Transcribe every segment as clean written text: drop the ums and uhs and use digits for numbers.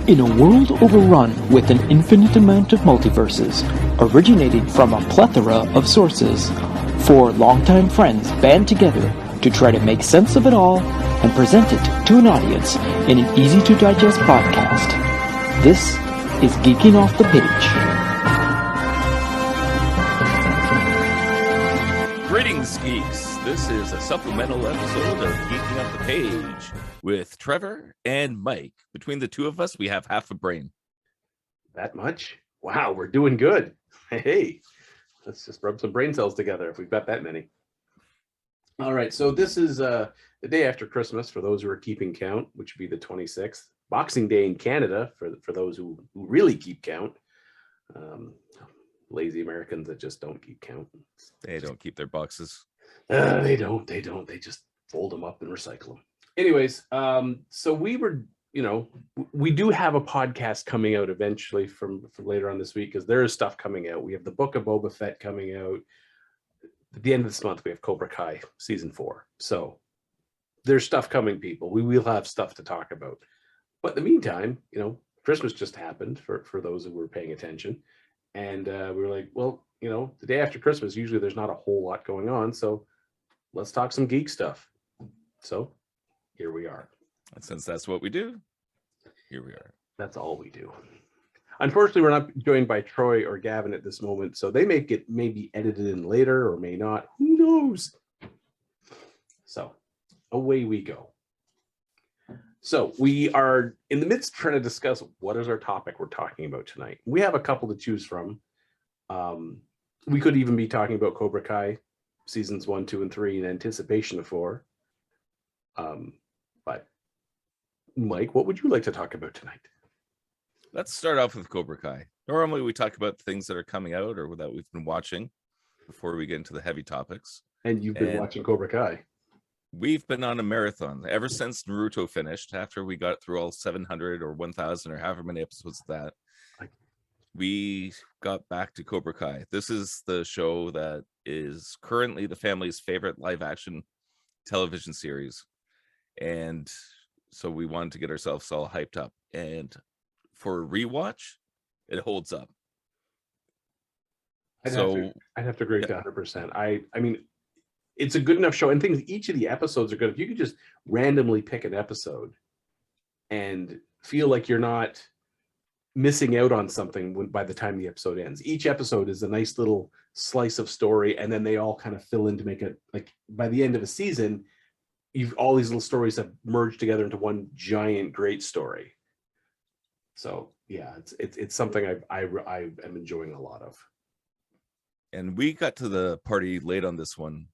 In a world overrun with an infinite amount of multiverses, originating from a plethora of sources, four longtime friends band together to try to make sense of it all and present it to an audience in an easy-to-digest podcast. This is Geeking Off the Page. Greetings, geeks. This is a supplemental episode of Geeking Off the Page with Trevor and Mike. Between the two of us, we have half a brain. That much? Wow, we're doing good. Hey, let's just rub some brain cells together if we've got that many. All right, so this is the day after Christmas for those who are keeping count, which would be the 26th. Boxing Day in Canada for those who really keep count. Lazy Americans that just don't keep count. They don't keep their boxes. They don't. They just fold them up and recycle them. Anyways, so we were, we do have a podcast coming out eventually from later on this week because there is stuff coming out. We have the Book of Boba Fett coming out. At the end of this month, we have Cobra Kai season 4. So there's stuff coming, people. We will have stuff to talk about. But in the meantime, Christmas just happened for those who were paying attention. And we were like, well, the day after Christmas, usually there's not a whole lot going on. So let's talk some geek stuff. So here we are. And since that's what we do, here we are. That's all we do. Unfortunately, we're not joined by Troy or Gavin at this moment. So they may get maybe edited in later or may not. Who knows? So away we go. So we are in the midst of trying to discuss what is our topic we're talking about tonight. We have a couple to choose from. We could even be talking about Cobra Kai seasons 1, 2, and 3 in anticipation of 4. But Mike, what would you like to talk about tonight? Let's start off with Cobra Kai. Normally we talk about things that are coming out or that we've been watching before we get into the heavy topics. And you've been watching Cobra Kai. We've been on a marathon ever since Naruto finished, after we got through all 700 or 1,000 or however many episodes of that. We got back to Cobra Kai. This is the show that is currently the family's favorite live action television series. And so we wanted to get ourselves all hyped up. And for a rewatch, it holds up. I'd have to agree with 100%. I mean, it's a good enough show, and each of the episodes are good. If you could just randomly pick an episode and feel like you're not missing out on something by the time the episode ends. Each episode is a nice little slice of story, and then they all kind of fill in to make it, like, by the end of a season, all these little stories have merged together into one giant great story. So yeah, it's something I am enjoying a lot of. And we got to the party late on this one,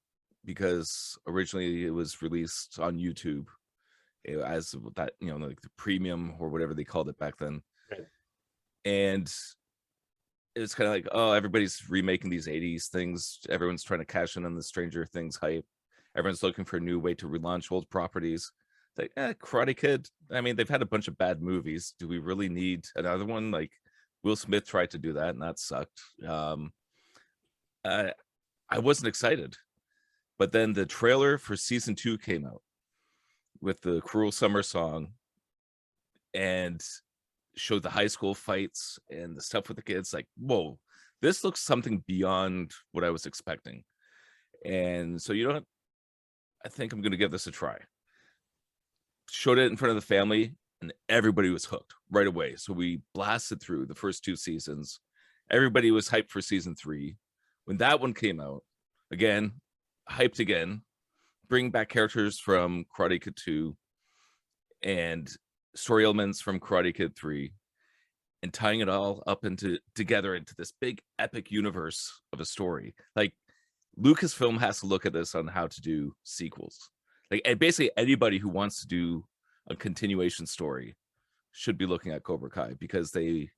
because originally it was released on YouTube as that, like the premium or whatever they called it back then. Right. And it's kind of like, oh, everybody's remaking these 80s things. Everyone's trying to cash in on the Stranger Things hype. Everyone's looking for a new way to relaunch old properties. Like, Karate Kid. I mean, they've had a bunch of bad movies. Do we really need another one? Like, Will Smith tried to do that, and that sucked. I wasn't excited. But then the trailer for season 2 came out with the Cruel Summer song and showed the high school fights and the stuff with the kids. Like, whoa, this looks something beyond what I was expecting. And so, I think I'm going to give this a try. Showed it in front of the family and everybody was hooked right away. So we blasted through the first 2 seasons. Everybody was hyped for season 3. When that one came out, again, hyped again, bring back characters from Karate Kid 2 and story elements from Karate Kid 3 and tying it all up together into this big epic universe of a story. Like, Lucasfilm has to look at this on how to do sequels. Like, and basically anybody who wants to do a continuation story should be looking at Cobra Kai, because they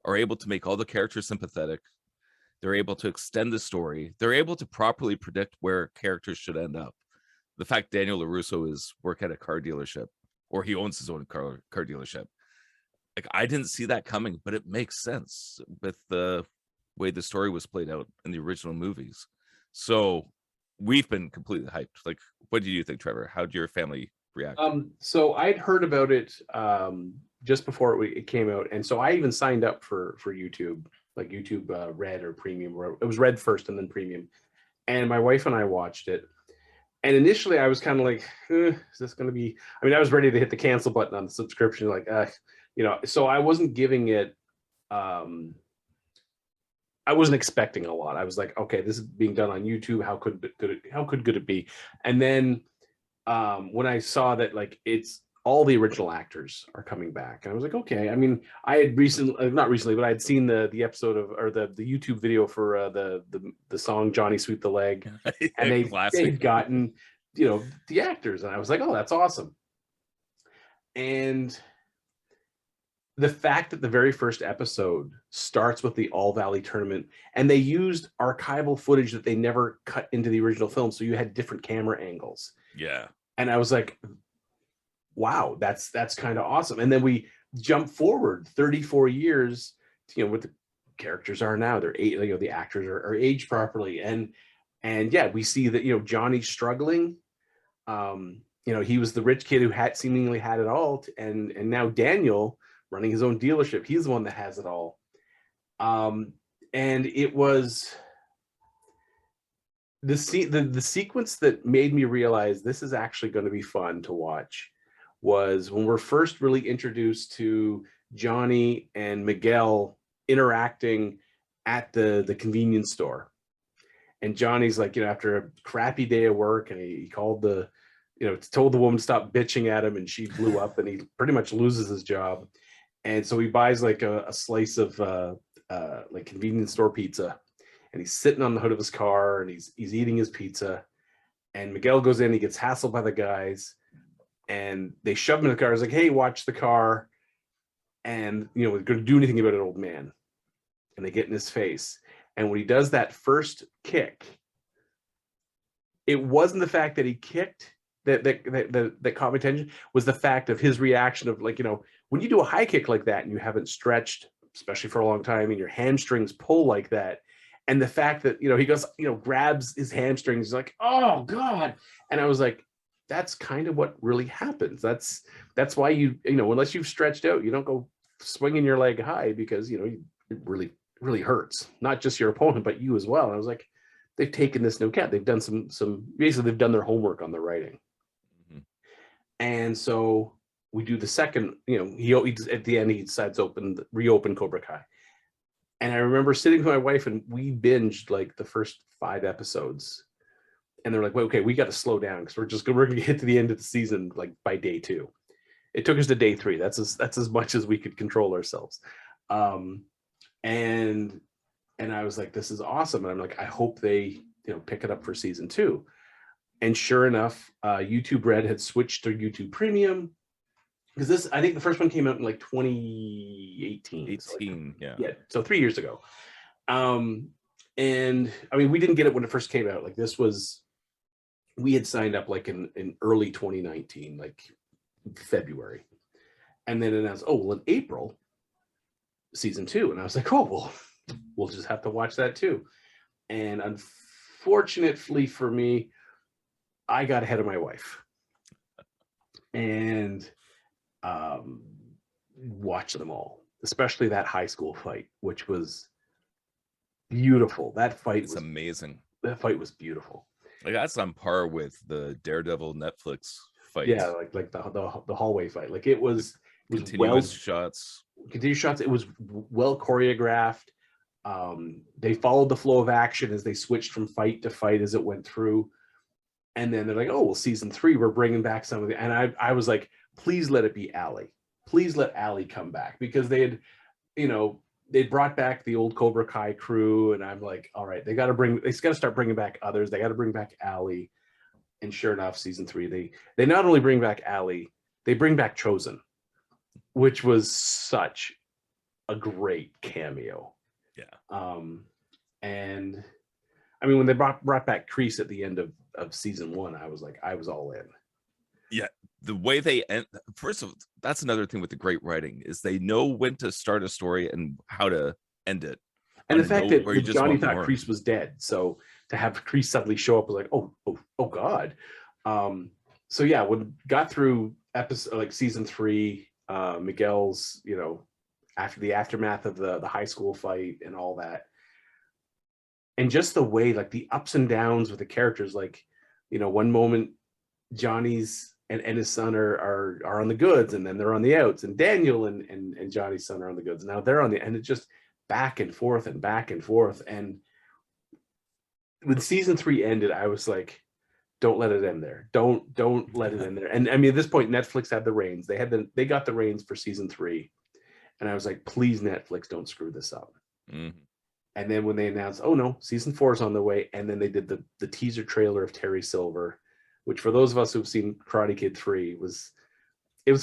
are able to make all the characters sympathetic. They're able to extend the story. They're able to properly predict where characters should end up. The fact Daniel LaRusso is work at a car dealership, or he owns his own car dealership. Like, I didn't see that coming, but it makes sense with the way the story was played out in the original movies. So we've been completely hyped. Like, what do you think, Trevor? How did your family react? So I'd heard about it just before it came out, and so I even signed up for YouTube, like YouTube Red or Premium, or it was Red first and then Premium. And my wife and I watched it. And initially I was kind of like, is this going to be, I mean, I was ready to hit the cancel button on the subscription, like, so I wasn't giving it, I wasn't expecting a lot. I was like, okay, this is being done on YouTube. How could it be? And then when I saw that, like, it's all the original actors are coming back, and I was like, okay. I mean, I had not recently, but I had seen the episode of, or the YouTube video for the song Johnny Sweep the Leg, and they'd gotten, the actors, and I was like, oh, that's awesome. And the fact that the very first episode starts with the All Valley tournament, and they used archival footage that they never cut into the original film, so you had different camera angles. Yeah. And I was like, wow, that's kind of awesome. And then we jump forward 34 years, what the characters are now. They're the actors are aged properly. And yeah, we see that, Johnny's struggling. He was the rich kid who seemingly had it all. And now Daniel, running his own dealership, he's the one that has it all. And it was the sequence that made me realize this is actually going to be fun to watch was when we're first really introduced to Johnny and Miguel interacting at the convenience store. And Johnny's like, after a crappy day of work, and he called told the woman to stop bitching at him, and she blew up, and he pretty much loses his job. And so he buys like a slice of like convenience store pizza, and he's sitting on the hood of his car, and he's eating his pizza. And Miguel goes in, he gets hassled by the guys, and they shove him in the car. He's like, hey, watch the car. And, we're going to do anything about it, old man. And they get in his face. And when he does that first kick, it wasn't the fact that he kicked that caught my attention, was the fact of his reaction of, like, when you do a high kick like that and you haven't stretched, especially for a long time, and your hamstrings pull like that. And the fact that, he goes, grabs his hamstrings, he's like, oh God. And I was like, that's kind of what really happens. That's why you unless you've stretched out, you don't go swinging your leg high, because it really, really hurts, not just your opponent, but you as well. And I was like, they've taken this into account. They've done some basically they've done their homework on the writing. Mm-hmm. And so we do the second, he at the end, he decides to reopen Cobra Kai. And I remember sitting with my wife, and we binged like the first 5 episodes. And they're like, well, okay, we got to slow down, because we're going to get to the end of the season like by day 2. It took us to day 3. That's as much as we could control ourselves. And I was like, this is awesome. And I'm like, I hope they pick it up for season 2. And sure enough, YouTube Red had switched to YouTube Premium, because I think the first one came out in like 2018. So so 3 years ago. And I mean, we didn't get it when it first came out. Like, we had signed up like in early 2019, like February, and then announced, in April, season 2. And I was like, oh, well, we'll just have to watch that too. And unfortunately for me, I got ahead of my wife and watched them all, especially that high school fight, which was beautiful. That fight was amazing. That fight was beautiful. Like, that's on par with the Daredevil Netflix fight. Yeah, like the hallway fight. Like, it was continuous shots. It was well choreographed. They followed the flow of action as they switched from fight to fight as it went through. And then they're like, oh, well, season 3, we're bringing back some of the. And I was like, please let it be Allie. Please let Allie come back, because they brought back the old Cobra Kai crew, and I'm like, all right, they got to start bringing back others. They got to bring back Allie. And sure enough, season 3, they not only bring back Allie, they bring back Chosen, which was such a great cameo. Yeah. And I mean, when they brought back Kreese at the end of season 1, I was all in. Yeah. The way they end, first of all, that's another thing with the great writing, is they know when to start a story and how to end it. And the fact that Johnny thought Kreese was dead, so to have Kreese suddenly show up was like, oh God. So yeah, when got through episode like season 3, Miguel's, after the aftermath of the high school fight and all that. And just the way, like the ups and downs with the characters, like, one moment Johnny's and his son are on the goods, and then they're on the outs, and Daniel and Johnny's son are on the goods. Now they're on the, and it's just back and forth and back and forth. And when season 3 ended, I was like, don't let it end there. Don't let it end there. And I mean, at this point, Netflix had the reins. They got the reins for season 3. And I was like, please, Netflix, don't screw this up. Mm-hmm. And then when they announced, oh no, season 4 is on the way, and then they did the teaser trailer of Terry Silver, which for those of us who've seen Karate Kid 3 was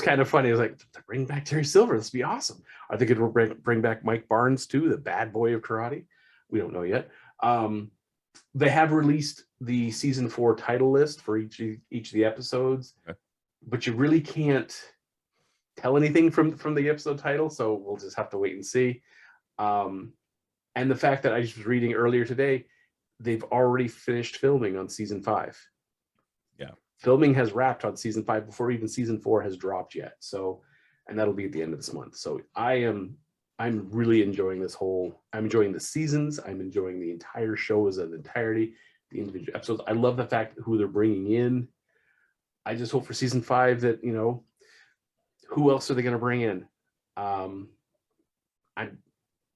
kind of funny. I was like, bring back Terry Silver. This would be awesome. Are they going to bring back Mike Barnes too, the bad boy of karate? We don't know yet. They have released the season 4 title list for each of the episodes, okay, but you really can't tell anything from the episode title, so we'll just have to wait and see. And the fact that I was reading earlier today, they've already finished filming on season 5. Yeah, filming has wrapped on season 5 before even season 4 has dropped yet. So, and that'll be at the end of this month. So I'm really enjoying this whole. I'm enjoying the seasons. I'm enjoying the entire show as an entirety, the individual episodes. I love the fact who they're bringing in. I just hope for season 5 that, who else are they going to bring in? I'm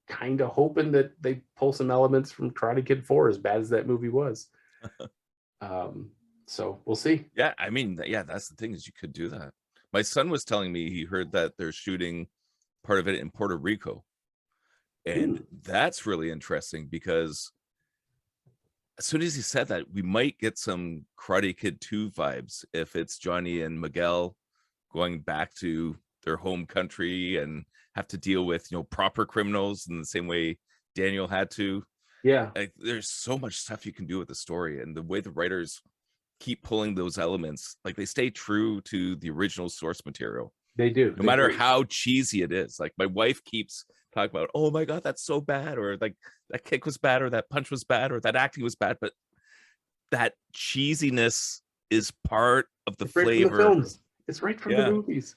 kind of hoping that they pull some elements from Karate Kid 4, as bad as that movie was. So we'll see. Yeah, I mean, yeah, that's the thing, is you could do that. My son was telling me he heard that they're shooting part of it in Puerto Rico. And that's really interesting, because as soon as he said that, we might get some Karate Kid 2 vibes if it's Johnny and Miguel going back to their home country and have to deal with, proper criminals in the same way Daniel had to. Yeah. Like, there's so much stuff you can do with the story, and the way the writers keep pulling those elements, like they stay true to the original source material. They do. No matter how cheesy it is. Like, my wife keeps talking about, oh my God, that's so bad, or like that kick was bad, or that punch was bad, or that acting was bad. But that cheesiness is part of the flavor. Right from the films. It's right from the movies.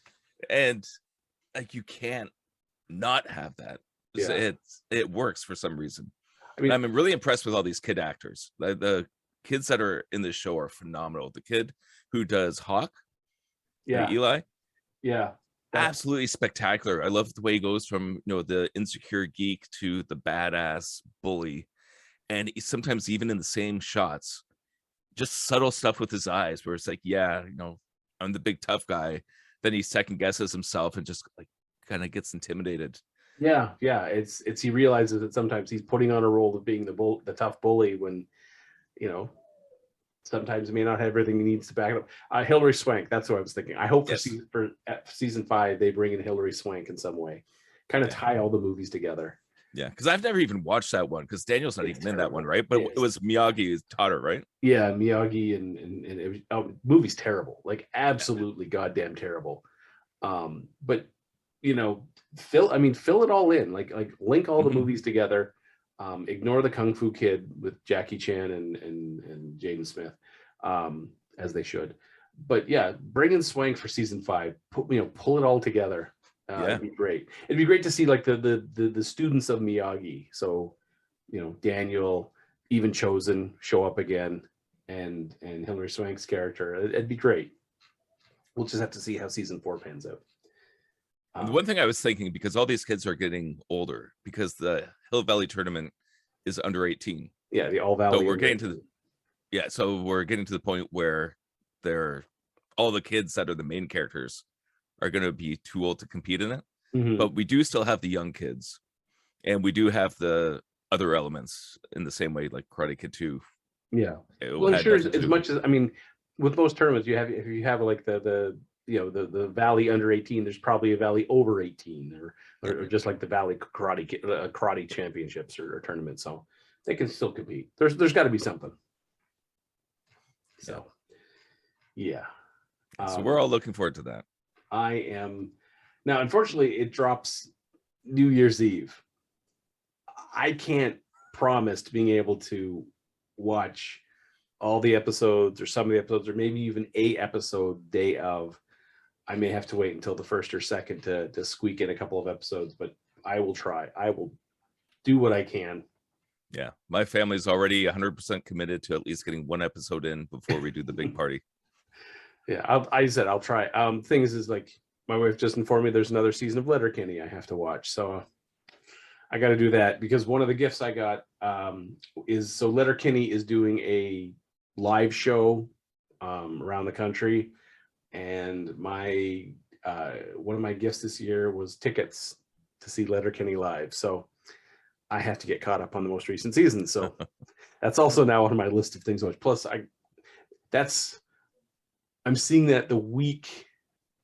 And like, you can't not have that. Yeah. It works for some reason. I mean, I'm really impressed with all these kid actors. The kids that are in this show are phenomenal. The kid who does Hawk, Eli, absolutely spectacular. I love the way he goes from the insecure geek to the badass bully, and he's sometimes even in the same shots, just subtle stuff with his eyes where it's like, I'm the big tough guy. Then he second guesses himself and just like kind of gets intimidated. Yeah. It's he realizes that sometimes he's putting on a role of being the tough bully when, sometimes he may not have everything he needs to back it up. Hilary Swank, that's what I was thinking. I hope for season 5 they bring in Hilary Swank in some way, kind of tie all the movies together. Yeah, because I've never even watched that one, because Daniel's not even in that one, right? But it was Miyagi's taught her, right? Yeah, Miyagi, and it was, movie's terrible, like absolutely goddamn terrible. But fill it all in, like link all the movies together. Ignore the Kung Fu Kid with Jackie Chan and Jaden Smith, as they should. But yeah, bring in Swank for season 5. Pull it all together. It'd be great. It'd be great to see like the students of Miyagi. So, Daniel, even Chosen show up again, and Hilary Swank's character. It'd be great. We'll just have to see how season 4 pans out. The one thing I was thinking, because all these kids are getting older, because the Hill Valley tournament is under 18. Yeah, the All Valley. So we're getting to the point where all the kids that are the main characters are going to be too old to compete in it. Mm-hmm. But we do still have the young kids, and we do have the other elements in the same way, like Karate Kid 2. Yeah. Well, I'm sure as much as, with most tournaments, if you have like the Valley under 18, there's probably a Valley over 18, or just like the Valley karate championships or tournaments. So they can still compete. There's got to be something. So, yeah. So we're all looking forward to that. I am. Now, unfortunately, it drops New Year's Eve. I can't promise being able to watch all the episodes, or some of the episodes, or maybe even a episode day of. I may have to wait until the first or second to squeak in a couple of episodes, but I will try. I will do what I can. Yeah, my family's already 100% committed to at least getting one episode in before we do the big party. Yeah, I said I'll try. Thing is like my wife just informed me there's another season of Letterkenny I have to watch, so I got to do that because one of the gifts I got is so Letterkenny is doing a live show around the country, and my one of my gifts this year was tickets to see Letterkenny live. So I have to get caught up on the most recent season. So that's also now on my list of things to watch. Plus, I'm seeing that the week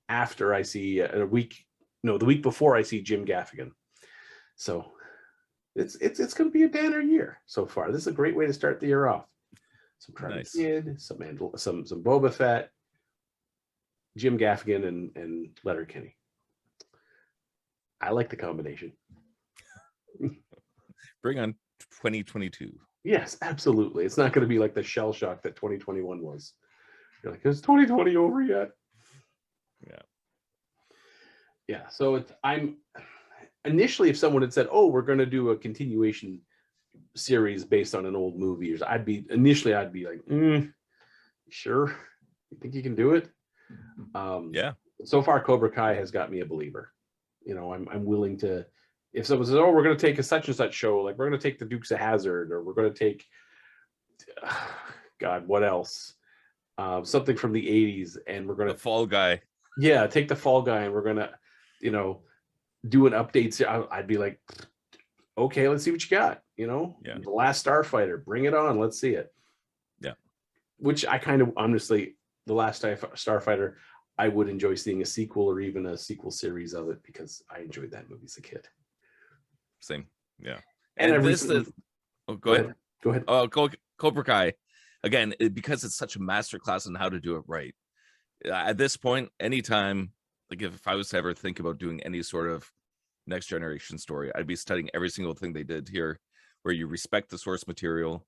after I see the week before I see Jim Gaffigan. So it's going to be a banner year so far. This is a great way to start the year off. Some Karate Kid, some Boba Fett, Jim Gaffigan, and Letterkenny. I like the combination. Bring on 2022. Yes, absolutely. It's not going to be like the shell shock that 2021 was. You're like, is 2020 over yet? Yeah. So I'm initially, if someone had said, "Oh, we're going to do a continuation series based on an old movie," I'd be like, sure. You think you can do it? Yeah. So far, Cobra Kai has got me a believer. I'm willing to. If someone says, "Oh, we're going to take a such and such show," like we're going to take the Dukes of Hazzard, or we're going to take, God, what else? Something from the 80s, and we're going to The Fall Guy. Yeah, take the Fall Guy, and we're going to, do an update. I'd be like, okay, let's see what you got. The Last Starfighter, bring it on. Let's see it. Yeah. Which I kind of honestly, The Last Starfighter, I would enjoy seeing a sequel or even a sequel series of it because I enjoyed that movie as a kid. Same. Yeah. And go ahead. Go ahead. Oh, Cobra Kai. Again, because it's such a masterclass on how to do it right. At this point, anytime, like if I was to ever think about doing any sort of next generation story, I'd be studying every single thing they did here, where you respect the source material,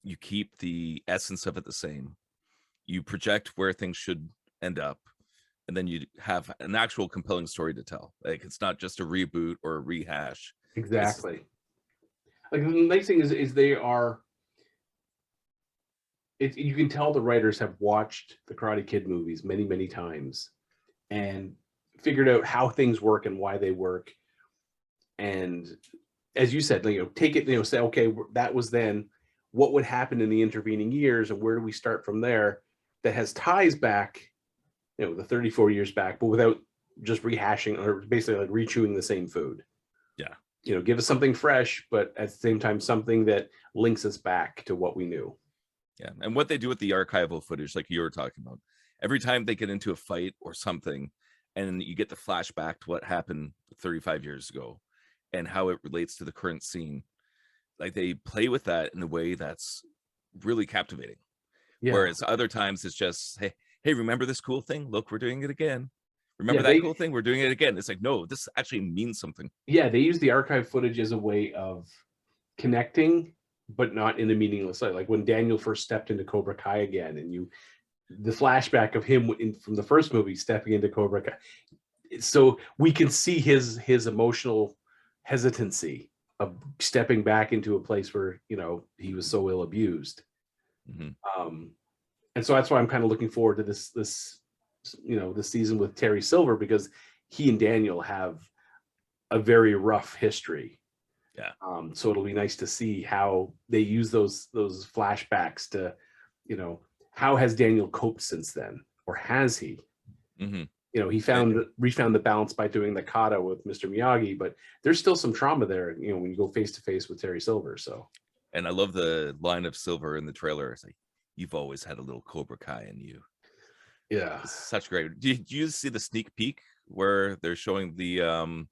you keep the essence of it the same, you project where things should end up, and then you have an actual compelling story to tell. Like it's not just a reboot or a rehash. Exactly. Like the nice thing is they are. You can tell the writers have watched the Karate Kid movies many, many times and figured out how things work and why they work. And as you said, take it, say, okay, that was then. What would happen in the intervening years, and where do we start from there? That has ties back, the 34 years back, but without just rehashing or basically like rechewing the same food. Yeah. Give us something fresh, but at the same time, something that links us back to what we knew. Yeah. And what they do with the archival footage, like you were talking about, every time they get into a fight or something, and you get the flashback to what happened 35 years ago and how it relates to the current scene. Like they play with that in a way that's really captivating. Yeah. Whereas other times it's just, hey, remember this cool thing? Look, we're doing it again. Remember that cool thing? We're doing it again. It's like, no, this actually means something. Yeah, they use the archive footage as a way of connecting, but not in a meaningless way. Like when Daniel first stepped into Cobra Kai again, and the flashback of him from the first movie stepping into Cobra Kai. So we can see his emotional hesitancy of stepping back into a place where, he was so ill abused. Mm-hmm. And so that's why I'm kind of looking forward to this season with Terry Silver, because he and Daniel have a very rough history. Yeah. So it'll be nice to see how they use those flashbacks to, how has Daniel coped since then, or has he? Mm-hmm. He refound the balance by doing the kata with Mr. Miyagi, but there's still some trauma there, when you go face to face with Terry Silver. So, and I love the line of Silver in the trailer. It's like, "You've always had a little Cobra Kai in you." Yeah, it's such great. Did you see the sneak peek where they're showing the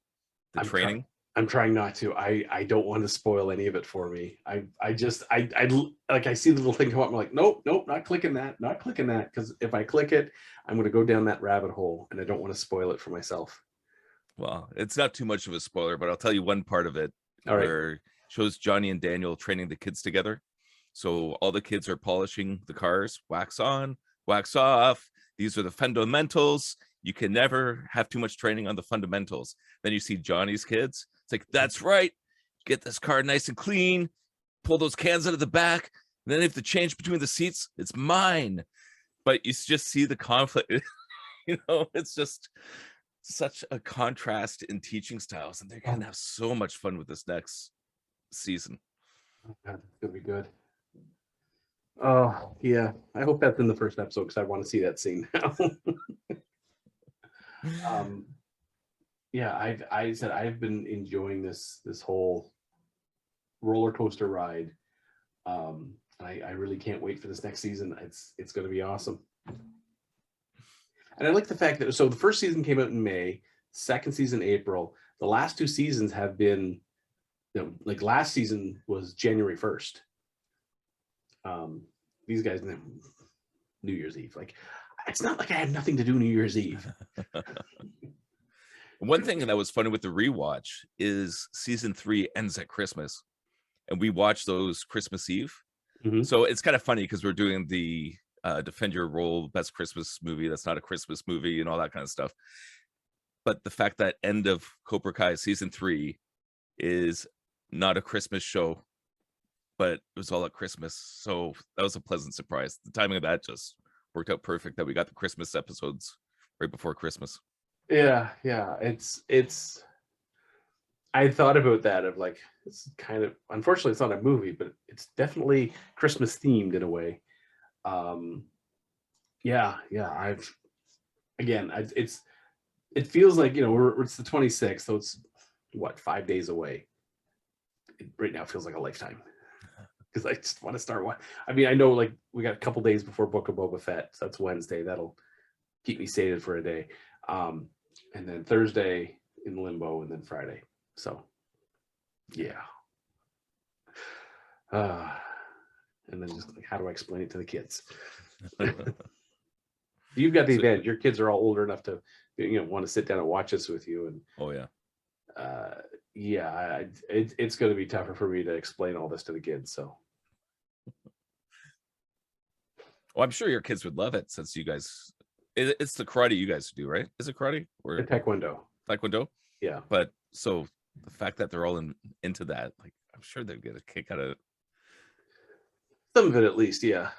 training? I'm trying not to. I don't want to spoil any of it for me. I see the little thing come up. I'm like, nope, not clicking that. Because if I click it, I'm going to go down that rabbit hole, and I don't want to spoil it for myself. Well, it's not too much of a spoiler, but I'll tell you one part of it. All where it shows Johnny and Daniel training the kids together. So all the kids are polishing the cars, wax on, wax off. These are the fundamentals. you can never have too much training on the fundamentals. Then you see Johnny's kids. It's like, that's right. Get this car nice and clean. Pull those cans out of the back. And then if the change between the seats, it's mine. But you just see the conflict. It's just such a contrast in teaching styles, and they're going to have so much fun with this next season. Oh, God, it's gonna be good. Oh yeah, I hope that's in the first episode because I want to see that scene now. Yeah, I've been enjoying this whole roller coaster ride. I really can't wait for this next season. It's going to be awesome. And I like the fact that the first season came out in May, second season April. The last two seasons have been, like last season was January 1st. These guys, New Year's Eve. Like, it's not like I had nothing to do New Year's Eve. One thing that was funny with the rewatch is season 3 ends at Christmas, and we watched those Christmas Eve. Mm-hmm. So it's kind of funny because we're doing the Defend Your Role best Christmas movie that's not a Christmas movie and all that kind of stuff. But the fact that end of Cobra Kai season 3 is not a Christmas show, but it was all at Christmas. So that was a pleasant surprise. The timing of that just worked out perfect, that we got the Christmas episodes right before Christmas. Yeah. It's I thought about that of like, it's kind of, unfortunately it's not a movie, but it's definitely Christmas themed in a way. It feels like, it's the 26th, so it's what, 5 days away. Right now it feels like a lifetime because I just want to start one. I mean, I know like we got a couple days before Book of Boba Fett, so that's Wednesday. That'll keep me sated for a day. And then Thursday in limbo, and then Friday. So yeah. And then just like, how do I explain it to the kids? You've got the advantage. Your kids are all older enough to, want to sit down and watch this with you. And oh yeah. It's going to be tougher for me to explain all this to the kids. So, well, I'm sure your kids would love it since you guys. It's the karate you guys do, right? Is it karate or Taekwondo? Taekwondo. Yeah. But so the fact that they're all into that, like, I'm sure they'd get a kick out of it. Some of it, at least, yeah.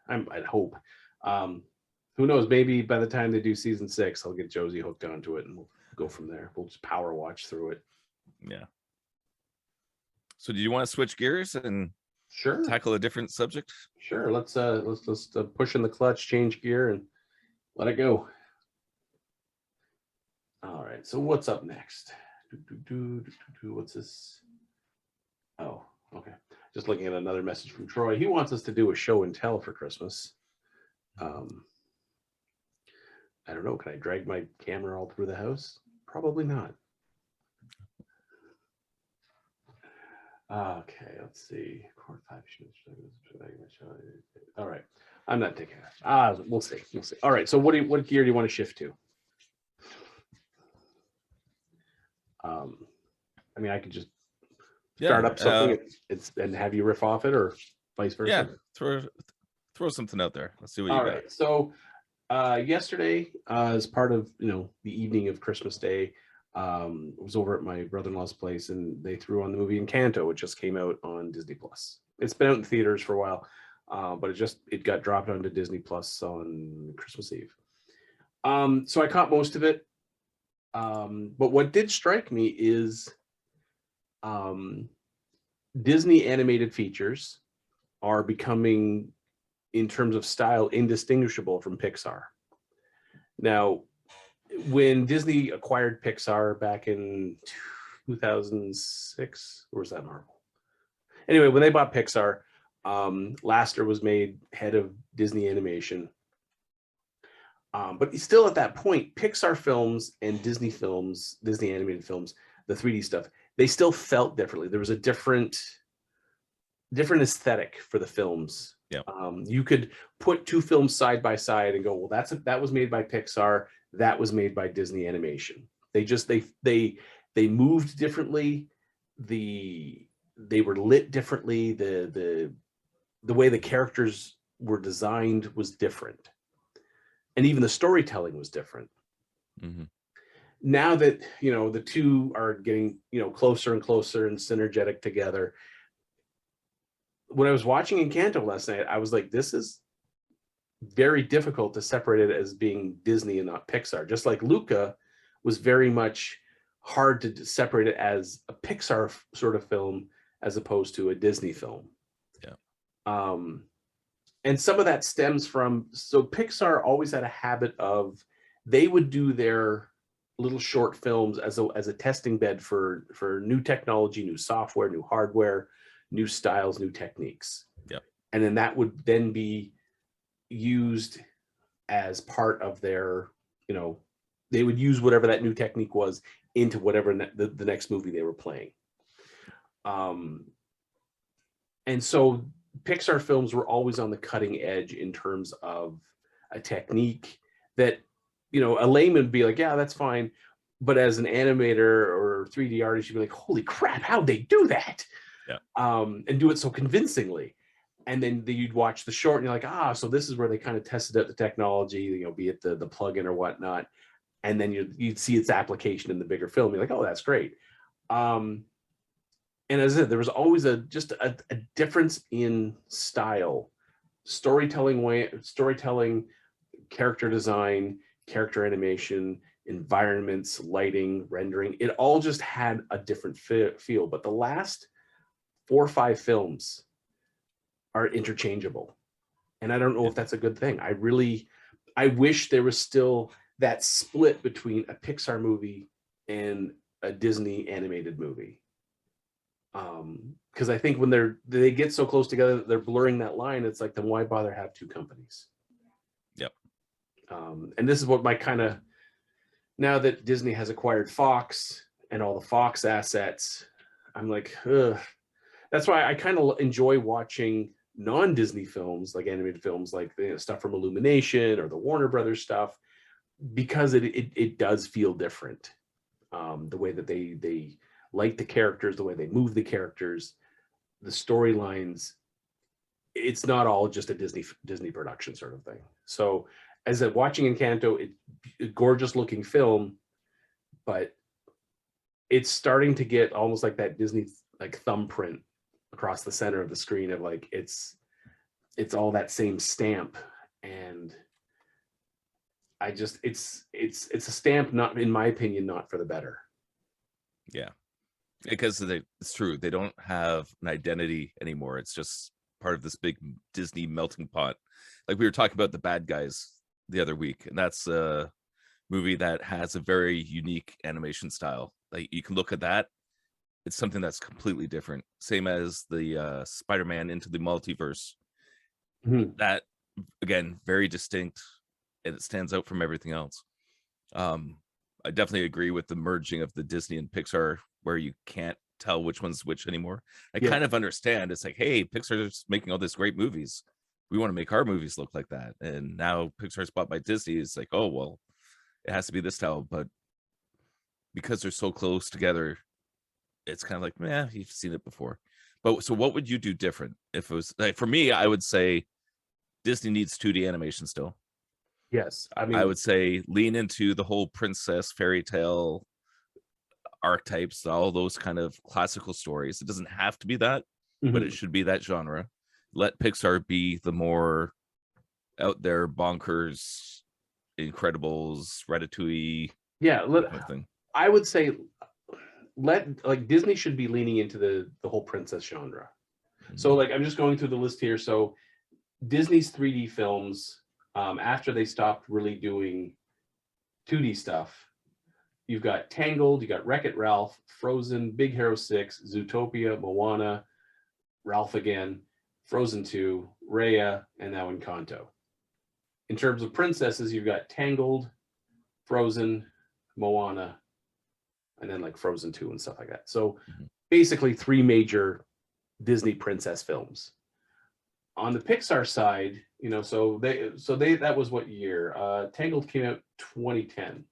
I'd hope. Who knows? Maybe by the time they do season 6, I'll get Josie hooked onto it, and we'll go from there. We'll just power watch through it. Yeah. So, do you want to switch gears and sure tackle a different subject? Sure. Let's push in the clutch, change gear, and let it go. All right. So what's up next? What's this? Oh, okay. Just looking at another message from Troy. He wants us to do a show and tell for Christmas. I don't know. Can I drag my camera all through the house? Probably not. Okay, let's see. All right. I'm not taking it. We'll see. All right. So what gear do you want to shift to? I mean, I could just start up something and have you riff off it, or vice versa. Yeah, throw something out there. Let's see what you got. All right. So yesterday, as part of the evening of Christmas Day, I was over at my brother-in-law's place, and they threw on the movie Encanto. It just came out on Disney Plus. It's been out in theaters for a while, but it got dropped onto Disney Plus on Christmas Eve. So I caught most of it. But what did strike me is Disney animated features are becoming, in terms of style, indistinguishable from Pixar. Now, when Disney acquired Pixar back in 2006, or was that Marvel? Anyway, when they bought Pixar, Lasseter was made head of Disney Animation. But still at that point, Pixar films and Disney films, Disney animated films, the 3D stuff, they still felt differently. There was a different aesthetic for the films. Yeah. You could put two films side by side and go, well, that was made by Pixar, that was made by Disney Animation. They moved differently. They were lit differently. The way the characters were designed was different. and even the storytelling was different. Mm-hmm. Now that, you know, the two are getting, you know, closer and closer and synergetic together, when I was watching Encanto last night, I was like, this is very difficult to separate it as being Disney and not Pixar. Just like Luca was very much hard to separate it as a Pixar sort of film as opposed to a Disney film. Yeah. And some of that stems from, so Pixar always had a habit of, they would do their little short films as a testing bed for new technology, new software, new hardware, new styles, new techniques. Yeah. And then that would then be used as part of their, you know, they would use whatever that new technique was into whatever the next movie they were playing. And so Pixar films were always on the cutting edge in terms of a technique that, you know, a layman would be like, yeah, that's fine. But as an animator or 3D artist, you'd be like, holy crap, how'd they do that? Yeah. And do it so convincingly. And then you'd watch the short and you're like, so this is where they kind of tested out the technology, you know, be it the plug-in or whatnot. And then you'd see its application in the bigger film. You're like, oh, that's great. And as I said, there was always just a difference in style, storytelling, character design, character animation, environments, lighting, rendering. It all just had a different feel. But the last 4 or 5 films are interchangeable. And I don't know if that's a good thing. I wish there was still that split between a Pixar movie and a Disney animated movie. Because I think when they get so close together, they're blurring that line. It's like, then why bother have 2 companies? Yep. And this is what my kind of, now that Disney has acquired Fox and all the Fox assets, I'm like, ugh. That's why I kind of enjoy watching non-Disney films, like animated films, like, you know, stuff from Illumination or the Warner Brothers stuff, because it does feel different. The way that they like the characters, the way they move the characters, the storylines, it's not all just a Disney production sort of thing. So as I'm watching Encanto, it's a gorgeous looking film, but it's starting to get almost like that Disney like thumbprint across the center of the screen of like, it's all that same stamp. And I just, it's a stamp, not, in my opinion, not for the better. Yeah. Because it's true, they don't have an identity anymore. It's just part of this big Disney melting pot. Like we were talking about The Bad Guys the other week, and that's a movie that has a very unique animation style. Like you can look at that, it's something that's completely different. Same as the Spider-Man Into the Multiverse. Mm-hmm. That, again, very distinct, and it stands out from everything else. I definitely agree with the merging of the Disney and Pixar, where you can't tell which one's which anymore. I kind of understand. It's like, hey, Pixar's making all these great movies. We want to make our movies look like that. And now Pixar's bought by Disney. It's like, oh, well, it has to be this style. But because they're so close together, it's kind of like, yeah, you've seen it before. But so what would you do different? If it was like, for me, I would say Disney needs 2D animation still. Yes. I mean, I would say lean into the whole princess fairy tale archetypes, all those kind of classical stories. It doesn't have to be that, but it should be that genre. Let Pixar be the more out there, bonkers, Incredibles, Ratatouille. Yeah, kind of thing. I would say like Disney should be leaning into the whole princess genre. So like I'm just going through the list here. So Disney's 3D films, after they stopped really doing 2D stuff, you've got Tangled, you got Wreck-It Ralph, Frozen, Big Hero 6, Zootopia, Moana, Ralph Again, Frozen 2, Raya, and now Encanto. In terms of princesses, you've got Tangled, Frozen, Moana, and then like Frozen 2 and stuff like that. So basically 3 major Disney princess films. On the Pixar side, you know, so they that was what year? Tangled came out 2010.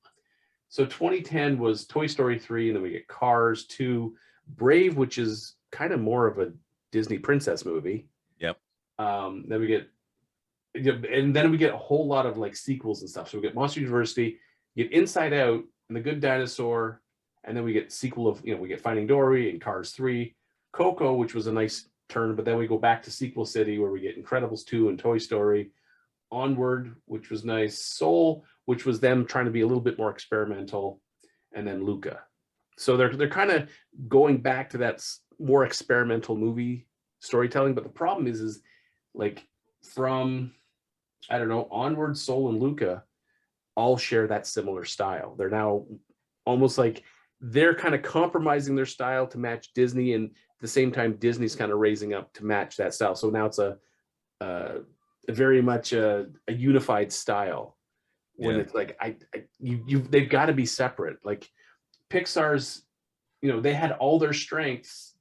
So 2010 was Toy Story 3, and then we get Cars 2, Brave, which is kind of more of a Disney princess movie. Yep. Then we get and then we get a whole lot of like sequels and stuff. So we get Monster University, you get Inside Out, and The Good Dinosaur, and then we get sequel of, we get Finding Dory and Cars 3, Coco, which was a nice turn, but then we go back to Sequel City where we get Incredibles 2 and Toy Story, Onward, which was nice, Soul, which was them trying to be a little bit more experimental, and then Luca. So they're kind of going back to that more experimental movie storytelling. But the problem is like from, I don't know, Onward, Soul, and Luca all share that similar style. They're now almost like they're kind of compromising their style to match Disney, and at the same time Disney's kind of raising up to match that style. So now it's a very much a unified style. When it's like they've got to be separate. Like Pixar's, they had all their strengths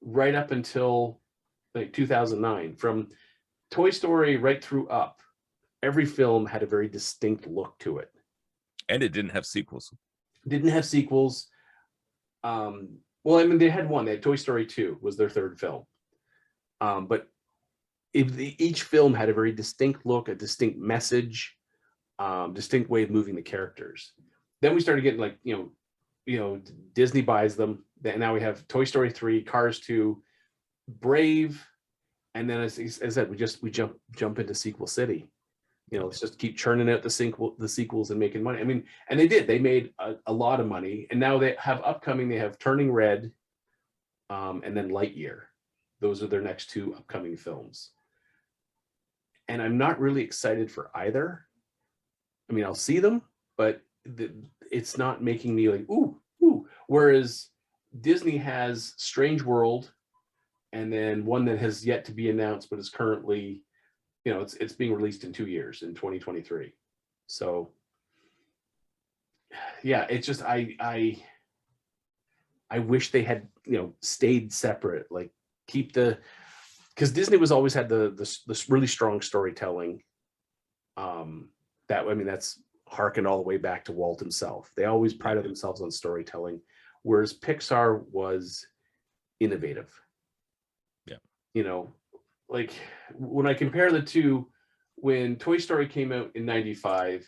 right up until like 2009. From Toy Story right through Up, every film had a very distinct look to it. And it didn't have sequels. Didn't have sequels. Well, I mean, they had one. They had Toy Story 2 was their third film. But each film had a very distinct look, a distinct message, distinct way of moving the characters. Then we started getting like, Disney buys them. And now we have Toy Story 3, Cars 2, Brave, and then as I said, we jump into Sequel City. Let's just keep churning out the sequels and making money. I mean, and they did. They made a lot of money, and now they have upcoming. They have Turning Red, and then Lightyear. Those are their next two upcoming films. And I'm not really excited for either. I mean, I'll see them, but it's not making me like, ooh. Whereas Disney has Strange World, and then one that has yet to be announced, but is currently, it's being released in 2 years, in 2023. So, yeah, it's just I wish they had stayed separate. Like because Disney was always had this really strong storytelling. That's harkened all the way back to Walt himself. They always prided themselves on storytelling, whereas Pixar was innovative. Yeah. Like when I compare the two, when Toy Story came out in 95,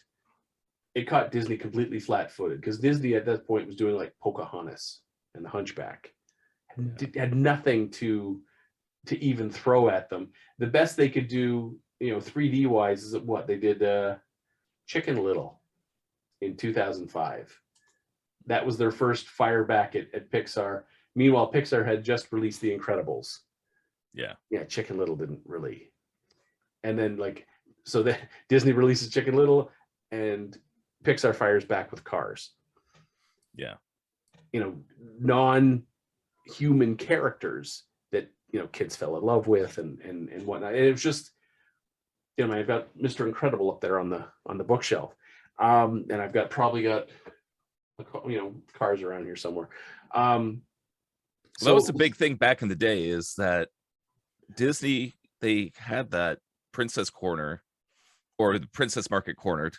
it caught Disney completely flat-footed because Disney at that point was doing like Pocahontas and The Hunchback. Had nothing to even throw at them. The best they could do, 3D wise, is what they did. Chicken Little in 2005. That was their first fire back at Pixar. Meanwhile, Pixar had just released The Incredibles. Yeah, Chicken Little didn't really. And then Disney releases Chicken Little, and Pixar fires back with Cars. Yeah. Non-human characters that kids fell in love with and whatnot. And it was just, I've got Mr. Incredible up there on the bookshelf, and I've probably got Cars around here somewhere. So that was the big thing back in the day, is that Disney, they had that princess corner, or the princess market cornered,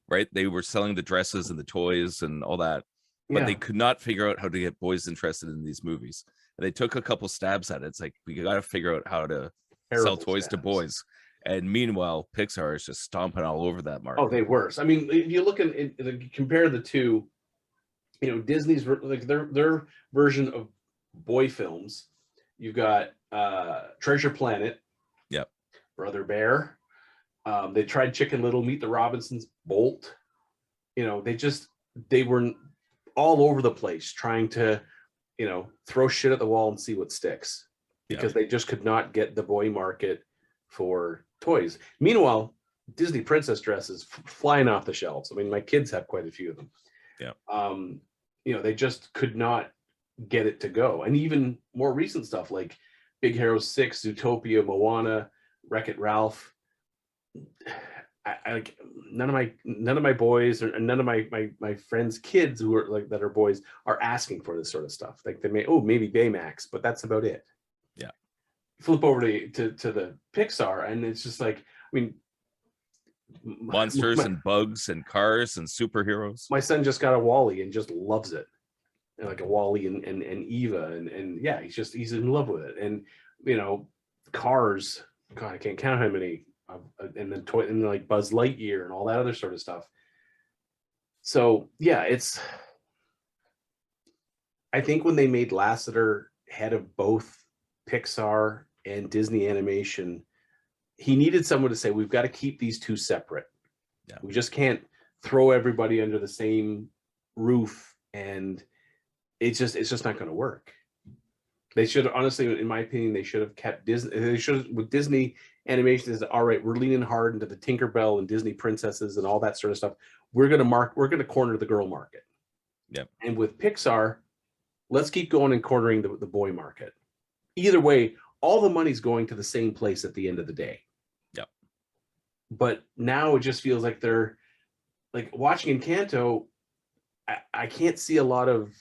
right? They were selling the dresses and the toys and all that, but they could not figure out how to get boys interested in these movies. And they took a couple stabs at it. It's like, we got to figure out how to sell toys to boys. And meanwhile, Pixar is just stomping all over that market. Oh, they were. I mean, if you look compare the two, Disney's like their version of boy films. You've got Treasure Planet. Yep. Brother Bear. They tried Chicken Little, Meet the Robinsons, Bolt. They were all over the place trying to, throw shit at the wall and see what sticks, because they just could not get the boy market for toys. Meanwhile, Disney princess dresses flying off the shelves. I mean, my kids have quite a few of them. Yeah. They just could not get it to go. And even more recent stuff like Big Hero 6, Zootopia, Moana, Wreck-It Ralph. None of my boys, or none of my friends' kids who are that are boys, are asking for this sort of stuff. Like maybe Baymax, but that's about it. Yeah. Flip over to the Pixar, and it's just like, I mean, monsters and bugs and cars and superheroes. My son just got a Wall-E and just loves it. Like a Wall-E and Eva, and yeah, he's in love with it. And Cars, God, I can't count how many and then like Buzz Lightyear and all that other sort of stuff. So yeah, I think when they made Lasseter head of both Pixar and Disney Animation, he needed someone to say, we've got to keep these two separate. Yeah. We just can't throw everybody under the same roof, and it's just not going to work. They should, honestly, in my opinion, they should have kept Disney. They should have, with Disney Animation, is all right. We're leaning hard into the Tinkerbell and Disney princesses and all that sort of stuff. We're going to corner the girl market. Yeah. And with Pixar, let's keep going and cornering the boy market. Either way, all the money's going to the same place at the end of the day. Yeah. But now it just feels like they're like watching Encanto. I can't see a lot of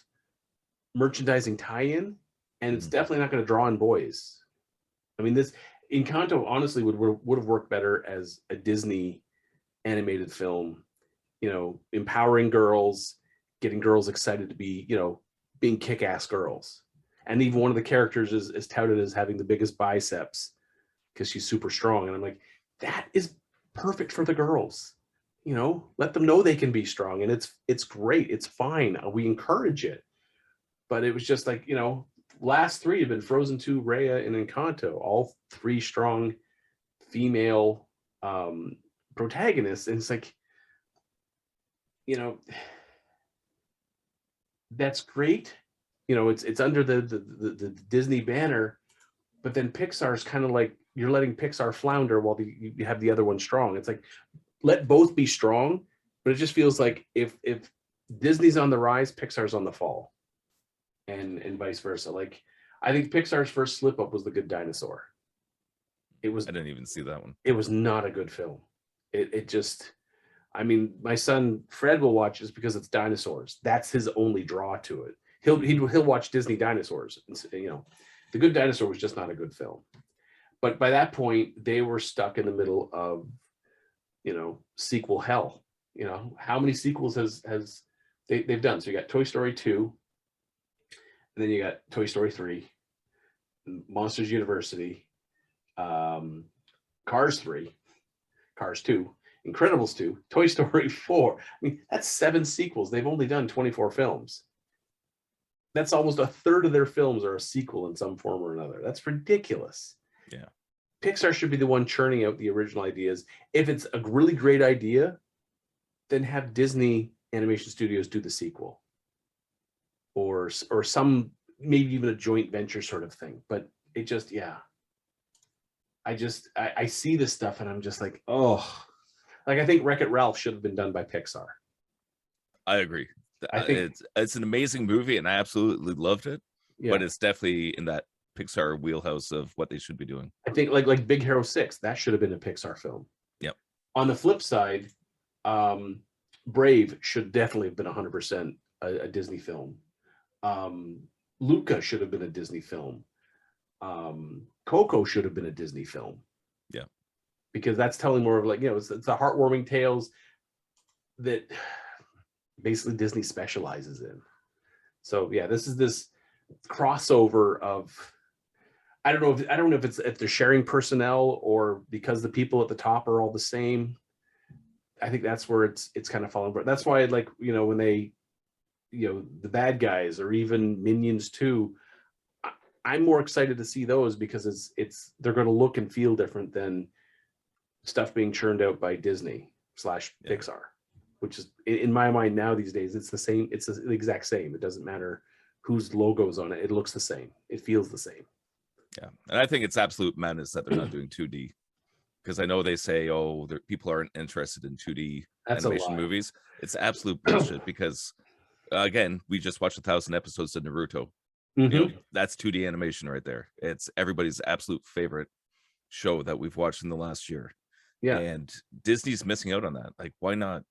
merchandising tie-in, and it's definitely not going to draw in boys. I mean, this Encanto honestly would have worked better as a Disney animated film, you know, empowering girls, getting girls excited to be, you know, being kick-ass girls. And even one of the characters is touted as having the biggest biceps because she's super strong. And I'm like, that is perfect for the girls. You know, let them know they can be strong, and it's great. It's fine. We encourage it. But it was just like, you know, last three have been Frozen 2, Raya, and Encanto, all three strong female protagonists. And it's like, you know, that's great. You know, it's under the Disney banner, but then Pixar's kind of like, you're letting Pixar flounder while you have the other one strong. It's like, let both be strong, but it just feels like if Disney's on the rise, Pixar's on the fall, and vice versa. Like, I think Pixar's first slip up was The Good Dinosaur. I didn't even see that one. It was not a good film. It just, I mean, my son Fred will watch this because it's dinosaurs. That's his only draw to it. He'll watch Disney dinosaurs. And, you know, The Good Dinosaur was just not a good film. But by that point, they were stuck in the middle of, you know, sequel hell. You know, how many sequels has they've done? So you got Toy Story 2, and then you got Toy Story 3, Monsters University, Cars 3, Cars 2, Incredibles 2, Toy Story 4. I mean, that's 7 sequels. They've only done 24 films. That's almost a third of their films are a sequel in some form or another. That's ridiculous. Yeah. Pixar should be the one churning out the original ideas. If it's a really great idea, then have Disney Animation Studios do the sequel, or some, maybe even a joint venture sort of thing. But it just, yeah, I see this stuff and I'm just like, oh, like I think Wreck-It Ralph should have been done by Pixar. I agree. I think it's an amazing movie and I absolutely loved it. Yeah. But it's definitely in that Pixar wheelhouse of what they should be doing. I think like Big Hero 6, that should have been a Pixar film. Yep. On the flip side, Brave should definitely have been 100% a Disney film. Luca should have been a Disney film. Coco should have been a Disney film. Yeah. Because that's telling more of, like, you know, it's the heartwarming tales that basically Disney specializes in. So yeah, this is this crossover of, I don't know if they're sharing personnel or because the people at the top are all the same. I think that's where it's kind of falling apart. That's why, like, you know, when they, you know, the bad guys or even Minions 2, I'm more excited to see those because they're going to look and feel different than stuff being churned out by Disney / Pixar, which is, in my mind now these days, it's the same. It's the exact same. It doesn't matter whose logo's on it. It looks the same. It feels the same. Yeah. And I think it's absolute madness that they're not doing 2D, because I know they say, oh, people aren't interested in 2D animation movies. It's absolute bullshit because, again, we just watched 1,000 episodes of Naruto. Mm-hmm. You know, that's 2D animation right there. It's everybody's absolute favorite show that we've watched in the last year. Yeah. And Disney's missing out on that. Like, why not?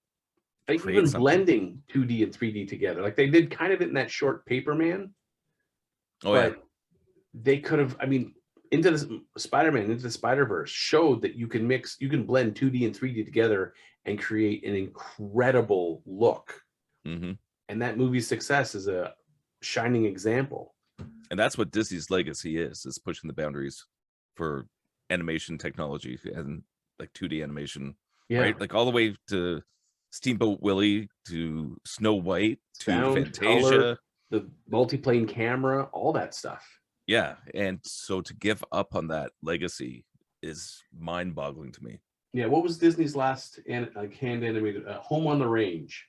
Like even blending 2D and 3D together. Like they did kind of it in that short Paperman. Oh, yeah. They could have, I mean, Into the Spider-Man, Into the Spider-Verse showed that you can blend 2D and 3D together and create an incredible look. Mm-hmm. And that movie's success is a shining example. And that's what Disney's legacy is pushing the boundaries for animation technology. And like 2D animation, Yeah. right? Like all the way to Steamboat Willie, to Snow White, to Sound, Fantasia. color, the multiplane camera, all that stuff. Yeah, and so to give up on that legacy is mind-boggling to me. Yeah, what was Disney's last hand animated? Home on the Range,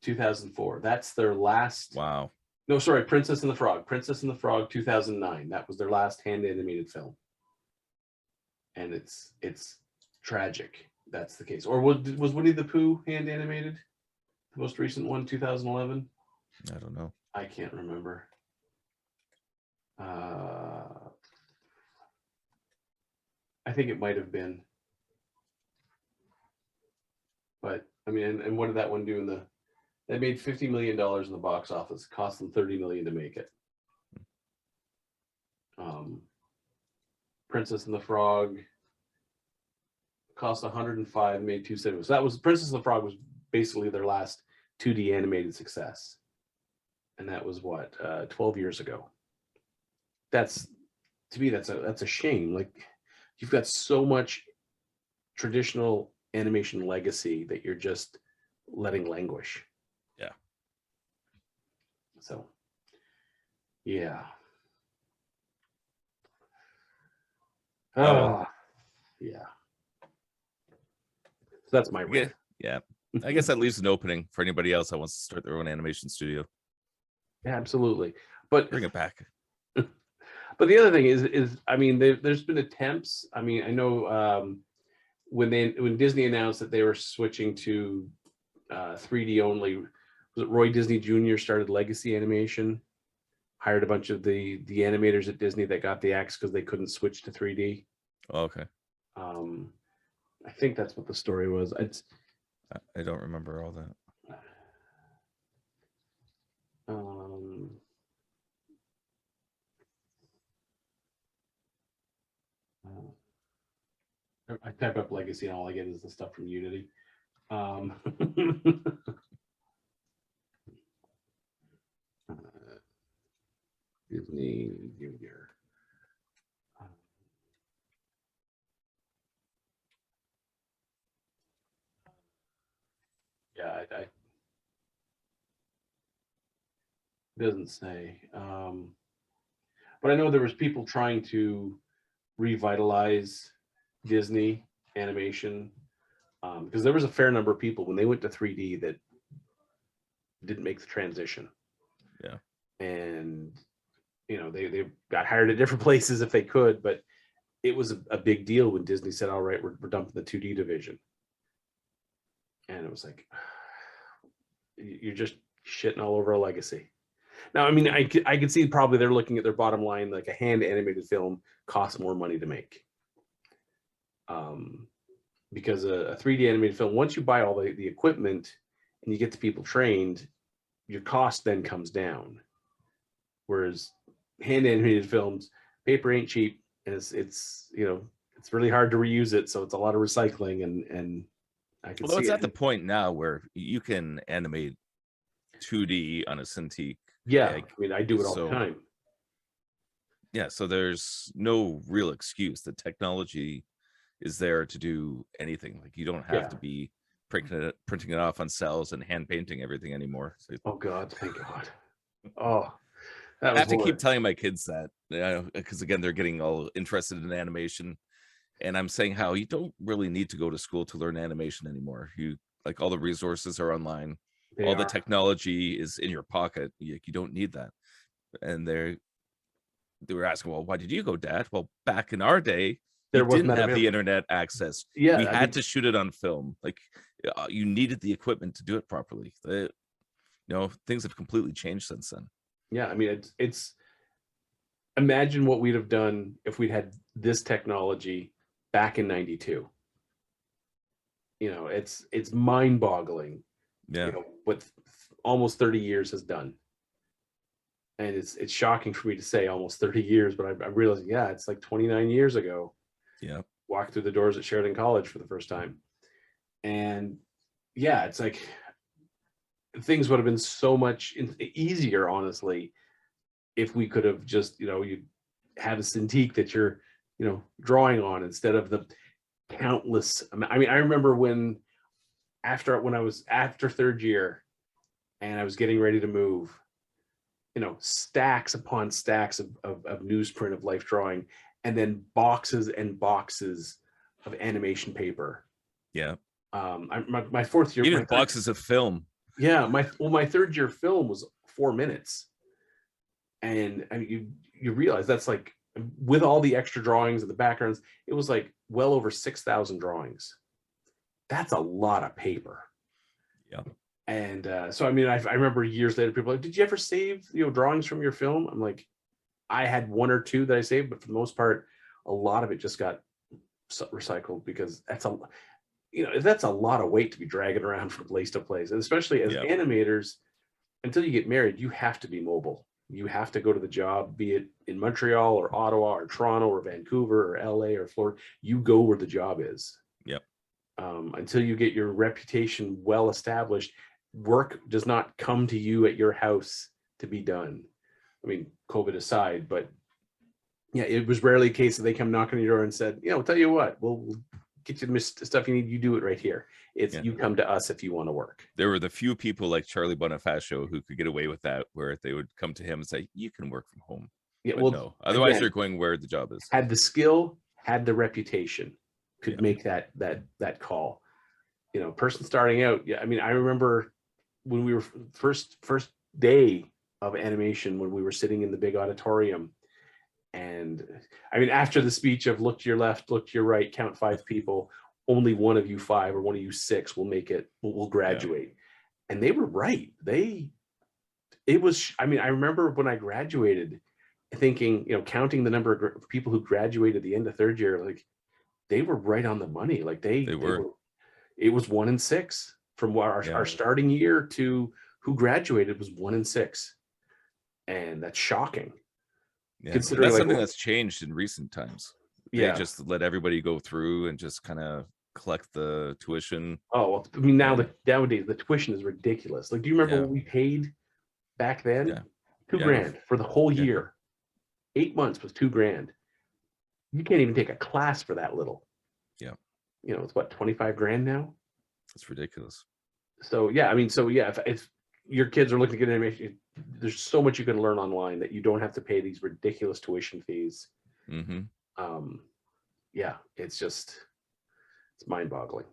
2004. That's their last. Wow. No, sorry, Princess and the Frog. Princess and the Frog, 2009. That was their last hand animated film, and it's tragic. That's the case. Or was Winnie the Pooh hand animated? The most recent one, 2011. I don't know. I can't remember. I think it might have been. But I mean, and what did that one do in the? They made $50 million in the box office. It cost them $30 million to make it. Princess and the Frog cost 105, made 270. So that was Princess and the Frog was basically their last 2D animated success, and that was what 12 years ago. That's, to me, that's a shame. Like, you've got so much traditional animation legacy that you're just letting languish. Yeah. So, yeah. Oh. Yeah. So that's my rant. Yeah. I guess that leaves an opening for anybody else that wants to start their own animation studio. Yeah, absolutely. But bring it back. But the other thing is I mean, there's been attempts. I mean, I know when Disney announced that they were switching to 3D only, was it Roy Disney Jr. started Legacy Animation, hired a bunch of the animators at Disney that got the axe because they couldn't switch to 3D. Oh, okay. I think that's what the story was. I don't remember all that. I type up Legacy and all I get is the stuff from Unity. Disney Junior. Yeah, it doesn't say. But I know there was people trying to revitalize Disney animation, because there was a fair number of people when they went to 3D that didn't make the transition. Yeah. And they got hired at different places if they could, but it was a big deal when Disney said, all right, we're dumping the 2D division. And it was like, you're just shitting all over a legacy. Now, I mean, I could see probably they're looking at their bottom line, like a hand animated film costs more money to make. Because a 3D animated film, once you buy all the equipment and you get the people trained, your cost then comes down. Whereas hand animated films, paper ain't cheap, and it's really hard to reuse it, so it's a lot of recycling, and I can see it's it. at the point now where you can animate 2D on a Cintiq. Yeah, I mean, I do it all the time. Yeah, so there's no real excuse. The technology is there to do anything. Like, you don't have to be printing it off on cells and hand painting everything anymore. So, oh God, thank God. Oh, I have to keep telling my kids that, because again, they're getting all interested in animation, and I'm saying how you don't really need to go to school to learn animation anymore. Like, all the resources are online. The technology is in your pocket. You don't need that. And they were asking, well, why did you go, Dad? Well, back in our day, you didn't have the internet access. Yeah, we had to shoot it on film. Like, you needed the equipment to do it properly. Things have completely changed since then. Yeah, I mean, it's imagine what we'd have done if we'd had this technology back in '92. It's mind-boggling. Yeah. What almost 30 years has done. And it's shocking for me to say almost 30 years, but I'm realizing, yeah, it's like 29 years ago. Yeah. Walked through the doors at Sheridan College for the first time. And yeah, it's like things would have been so much easier, honestly, if we could have just, you had a Cintiq that you're, drawing on instead of countless. I mean, I remember when I was after third year and I was getting ready to move, stacks upon stacks of newsprint of life drawing, and then boxes and boxes of animation paper. Yeah. My fourth year, Even boxes of film. Yeah, my third year film was 4 minutes, and I mean, you realize that's like, with all the extra drawings and the backgrounds, it was like well over 6,000 drawings. That's a lot of paper. Yeah. And so I mean, I remember years later, people are like, did you ever save drawings from your film? I'm like, I had one or two that I saved, but for the most part, a lot of it just got recycled, because that's a lot of weight to be dragging around from place to place. And especially as animators, until you get married, you have to be mobile. You have to go to the job, be it in Montreal or Ottawa or Toronto or Vancouver or LA or Florida. You go where the job is. Yep. Until you get your reputation well established, work does not come to you at your house to be done. I mean, COVID aside, but yeah, it was rarely a case that they come knocking on your door and said, I'll tell you what, we'll get you the stuff you need. You do it right here. It's you come to us if you want to work. There were the few people like Charlie Bonifacio who could get away with that, where they would come to him and say, you can work from home. Yeah, but no, otherwise again, they're going where the job is. Had the skill, had the reputation, could make that call. Person starting out. Yeah, I mean, I remember when we were first day of animation, when we were sitting in the big auditorium, and I mean, after the speech of look to your left, look to your right, count 5 people, only one of you 5 or one of you 6 will make it, will graduate. Yeah. And they were right. I remember when I graduated thinking, counting the number of people who graduated at the end of third year, like they were right on the money. Like they were, it was 1 in 6 from our starting year to who graduated was 1 in 6. And that's shocking. Yeah, considering that's something that's changed in recent times. They just let everybody go through and just kind of collect the tuition. Oh, well, I mean, nowadays the tuition is ridiculous. Like, do you remember what we paid back then? Yeah. $2,000 for the whole year. 8 months was $2,000. You can't even take a class for that little. Yeah. It's what, $25,000 now? That's ridiculous. So yeah, I mean, if your kids are looking to get animation, there's so much you can learn online that you don't have to pay these ridiculous tuition fees. Mm-hmm. It's mind-boggling.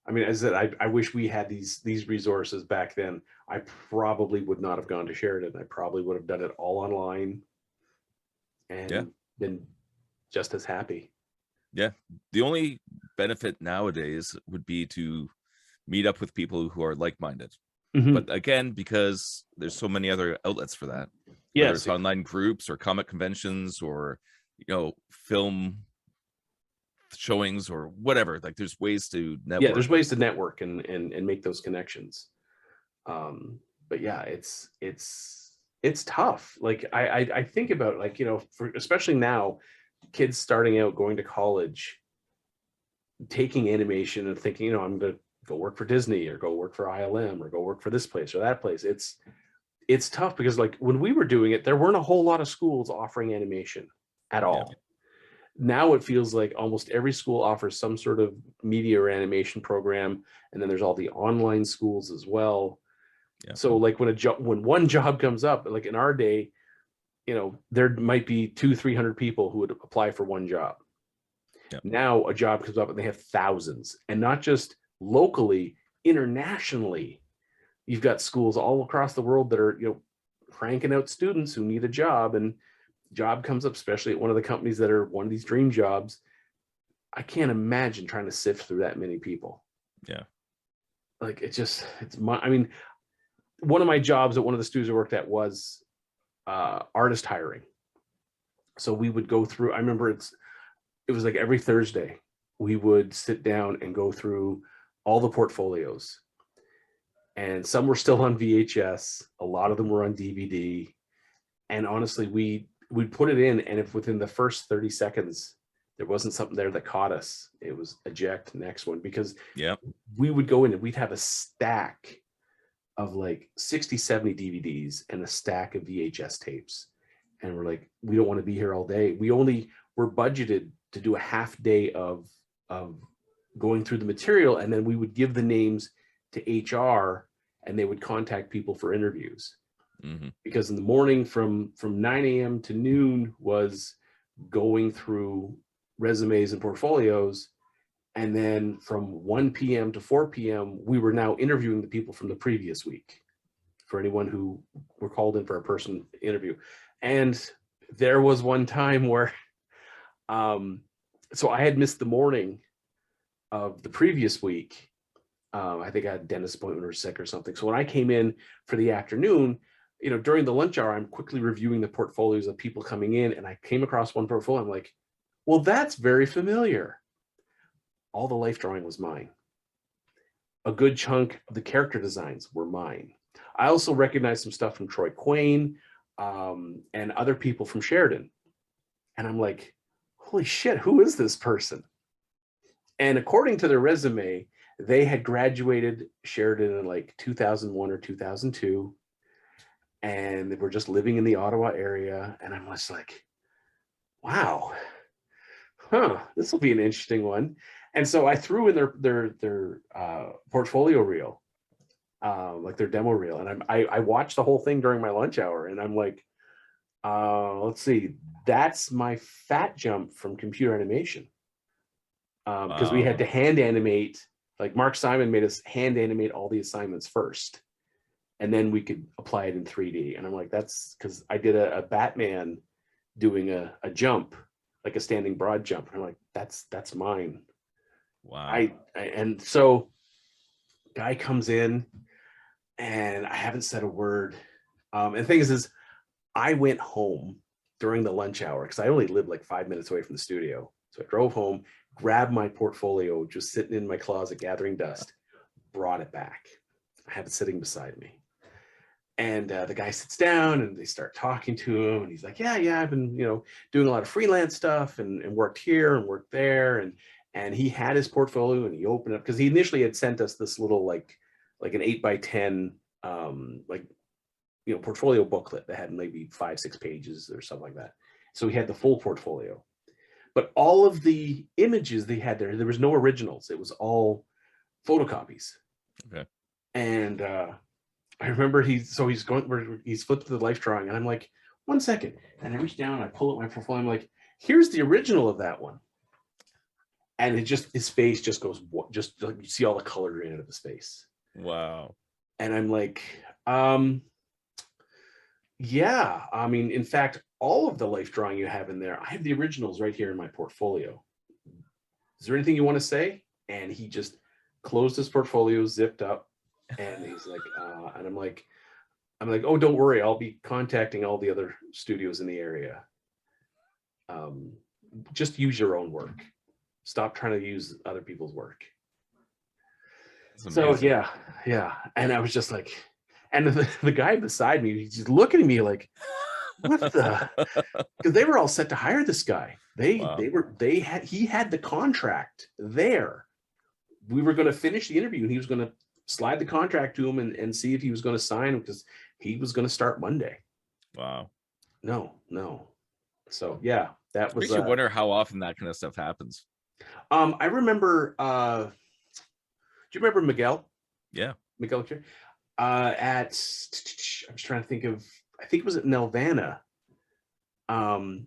I mean, as I said, I wish we had these resources back then. I probably would not have gone to Sheridan. I probably would have done it all online and been just as happy. Yeah. The only benefit nowadays would be to meet up with people who are like-minded. Mm-hmm. But again, because there's so many other outlets for that. Whether it's online groups or comic conventions or, film showings or whatever. Like there's ways to network. Yeah, there's ways to network and make those connections. But yeah, it's tough. Like I think about, like, for especially now, kids starting out going to college, taking animation and thinking, I'm gonna go work for Disney or go work for ILM or go work for this place or that place. It's tough because, like, when we were doing it, there weren't a whole lot of schools offering animation at all. Yeah. Now it feels like almost every school offers some sort of media or animation program, and then there's all the online schools as well. Yeah. So like when one job comes up, like in our day, there might be 200-300 people who would apply for one job. Yeah. Now a job comes up and they have thousands, and not just locally, internationally. You've got schools all across the world that are, cranking out students who need a job, and job comes up, especially at one of the companies that are one of these dream jobs. I can't imagine trying to sift through that many people. Yeah. Like one of my jobs at one of the studios I worked at was artist hiring. So we would go through, I remember it was like every Thursday we would sit down and go through all the portfolios, and some were still on VHS. A lot of them were on DVD. And honestly, we'd put it in, and if within the first 30 seconds, there wasn't something there that caught us, it was eject, next one, because we would go in and we'd have a stack of like 60, 70 DVDs and a stack of VHS tapes. And we're like, we don't want to be here all day. We're budgeted to do a half day of going through the material, and then we would give the names to HR, and they would contact people for interviews. Mm-hmm. Because in the morning from 9 a.m. to noon was going through resumes and portfolios, and then from 1 p.m. to 4 p.m. we were now interviewing the people from the previous week for anyone who were called in for a person interview. And there was one time where so I had missed the morning of the previous week. I think I had a dentist appointment or sick or something. So when I came in for the afternoon, you know, during the lunch hour, I'm quickly reviewing the portfolios of people coming in, and I came across one portfolio. I'm like, well, that's very familiar. All the life drawing was mine. A good chunk of the character designs were mine. I also recognized some stuff from Troy Quayne and other people from Sheridan. And I'm like, holy shit, who is this person? And according to their resume, they had graduated Sheridan in like 2001 or 2002. And they were just living in the Ottawa area. And I'm just like, wow, this will be an interesting one. And so I threw in their portfolio reel, like their demo reel. And I watched the whole thing during my lunch hour. And I'm like, let's see, that's my fat jump from computer animation. Because we had to hand animate, like Mark Simon made us hand animate all the assignments first. And then we could apply it in 3D. And I'm like, that's because I did a Batman doing a jump, like a standing broad jump. And I'm like, that's mine. Wow. And so guy comes in and I haven't said a word. And the thing is I went home during the lunch hour because I only lived like 5 minutes away from the studio. So I drove home, grabbed my portfolio, just sitting in my closet, gathering dust, brought it back. I have it sitting beside me. And the guy sits down and they start talking to him. And he's like, yeah, I've been, doing a lot of freelance stuff and worked here and worked there. And he had his portfolio and he opened it up because he initially had sent us this little, like an 8x10, portfolio booklet that had maybe 5-6 pages or something like that. So he had the full portfolio, but all of the images they had there was no originals. It was all photocopies. Okay. And, I remember he's flipped to the life drawing and I'm like, 1 second. And I reach down and I pull up my portfolio. I'm like, here's the original of that one. And his face just goes, just like you see all the color in it of his face. Wow. And I'm like, yeah, I mean, in fact, all of the life drawing you have in there, I have the originals right here in my portfolio. Is there anything you want to say? And he just closed his portfolio, zipped up. And he's like, and I'm like, oh, don't worry. I'll be contacting all the other studios in the area. Just use your own work. Stop trying to use other people's work. So yeah. And I was just like, and the guy beside me, he's just looking at me like, what the? Because they were all set to hire this guy. He had the contract there. We were going to finish the interview and he was going to slide the contract to him and see if he was going to sign because he was going to start Monday. Wow. No. So yeah, that was. Makes you wonder how often that kind of stuff happens. I remember. Do you remember Miguel? Yeah. Miguel. I was trying to think of. I think it was at Nelvana.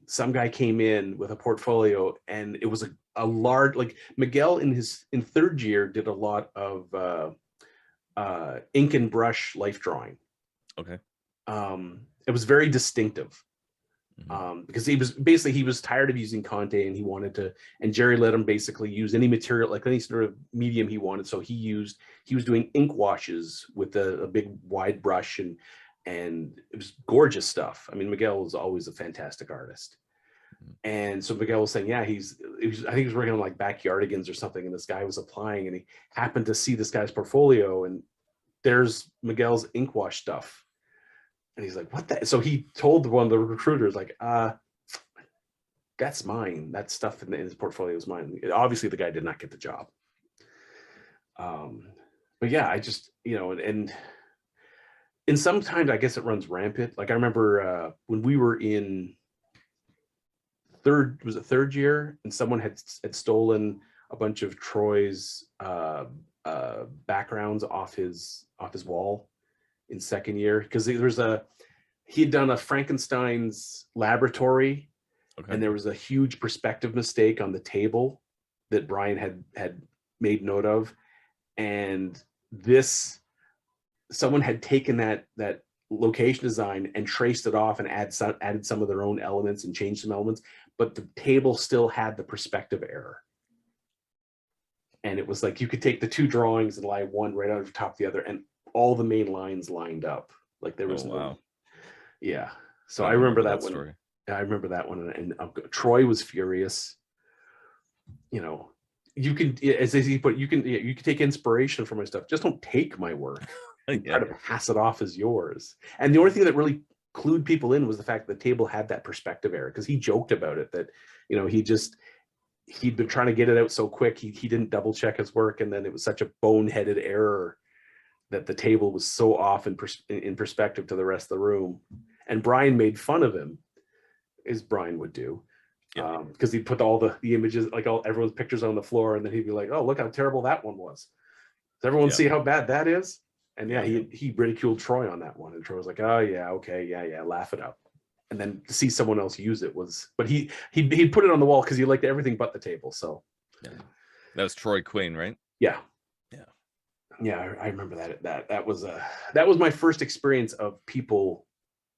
Some guy came in with a portfolio, and it was a large, like Miguel in third year did a lot of ink and brush life drawing. Okay. It was very distinctive. Mm-hmm. Because he was tired of using Conte and he wanted to, and Jerry let him basically use any material, like any sort of medium he wanted. So he was doing ink washes with a big wide brush and it was gorgeous stuff. I mean, Miguel was always a fantastic artist. Mm-hmm. And so Miguel was saying, yeah, I think he was working on like backyardigans or something. And this guy was applying and he happened to see this guy's portfolio and there's Miguel's ink wash stuff. And he's like, what the? So he told one of the recruiters, like, that's mine. That stuff in his portfolio is mine. Obviously, the guy did not get the job. But yeah, I just, and sometimes I guess it runs rampant. Like I remember when we were in third year, and someone had stolen a bunch of Troy's backgrounds off his wall in second year, because he had done a Frankenstein's laboratory, and there was a huge perspective mistake on the table that Brian had made note of, and someone had taken that location design and traced it off and added some of their own elements and changed some elements, but the table still had the perspective error. And it was like you could take the two drawings and lie one right over top of the other, and all the main lines lined up. Like there was yeah. So I remember that one. Story. I remember that one, and Troy was furious. You know, you can, as he put, you can take inspiration from my stuff. Just don't take my work. Try to pass it off as yours. And the only thing that really clued people in was the fact that the table had that perspective error, because he joked about it, that, you know, he'd been trying to get it out so quick, he didn't double check his work, and then it was such a boneheaded error that the table was so off in perspective to the rest of the room. And Brian made fun of him, as Brian would do, because he'd put all the images, like everyone's pictures on the floor, and then he'd be like, "Oh, look how terrible that one was. Does everyone see how bad that is?" And he ridiculed Troy on that one, and Troy was like, "Oh yeah, okay, yeah, laugh it up." And then to see someone else use it was, but he put it on the wall because he liked everything but the table. So that was Troy Quinn, right? Yeah. I remember that was my first experience of people,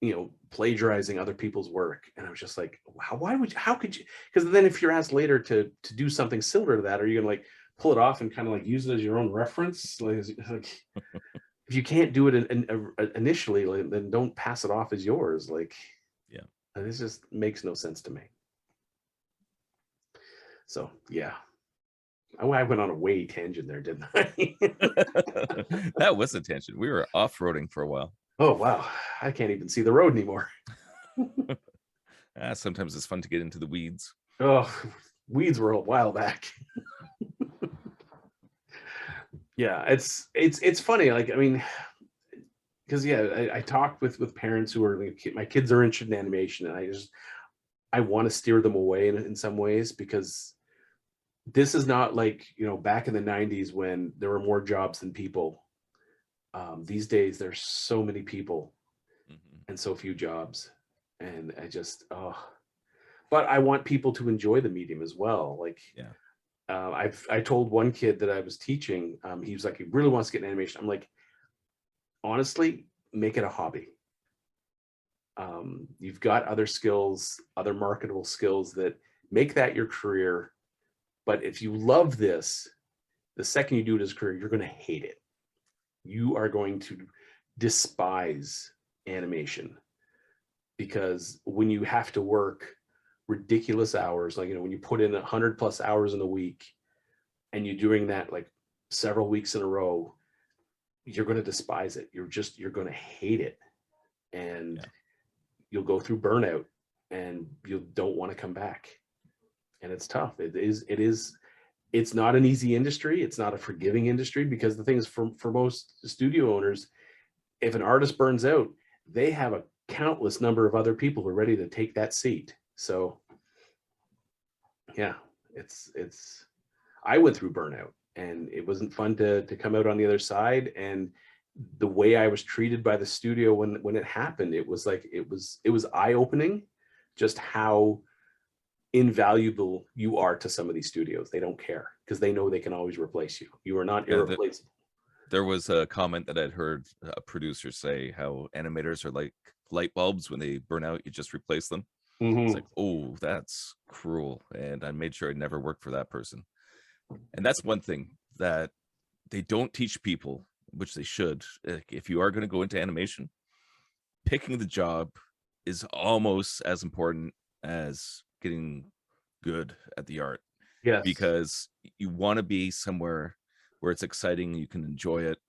you know, plagiarizing other people's work, and I was just like, how could you? Because then if you're asked later to do something similar to that, are you gonna like pull it off and kind of like use it as your own reference? Like if you can't do it initially, then don't pass it off as yours. Like, this just makes no sense to me. So I went on a way tangent there, didn't I? That was a tangent. We were off-roading for a while. Oh wow, I can't even see the road anymore. Sometimes it's fun to get into the weeds. Oh, weeds were a while back. Yeah, it's funny. Like, I mean, because I talked with parents who are like, my kids are interested in animation, and I want to steer them away in some ways, because this is not like, you know, back in the 90s when there were more jobs than people. These days there's so many people and so few jobs, and but I want people to enjoy the medium as well. Like, I told one kid that I was teaching, he was like, he really wants to get in animation. I'm like, honestly, make it a hobby. You've got other skills, other marketable skills, that make that your career. But if you love this, the second you do it as a career, you're going to hate it. You are going to despise animation, because when you have to work ridiculous hours, like, you know, when you put in 100+ hours in a week and you're doing that like several weeks in a row, you're going to despise it. You're going to hate it, and you'll go through burnout, and you don't want to come back. And it's tough. It's not an easy industry. It's not a forgiving industry, because the thing is, for most studio owners, if an artist burns out, they have a countless number of other people who are ready to take that seat. So I went through burnout, and it wasn't fun to come out on the other side. And the way I was treated by the studio when it happened, it was like, it was eye-opening just how invaluable you are to some of these studios. They don't care, because they know they can always replace you. You are not irreplaceable. There was a comment that I'd heard a producer say, how animators are like light bulbs. When they burn out, you just replace them. It's like, oh, that's cruel. And I made sure I never worked for that person. And that's one thing that they don't teach people, which they should. If you are going to go into animation, picking the job is almost as important as getting good at the art. Yes. Because you want to be somewhere where it's exciting, you can enjoy it.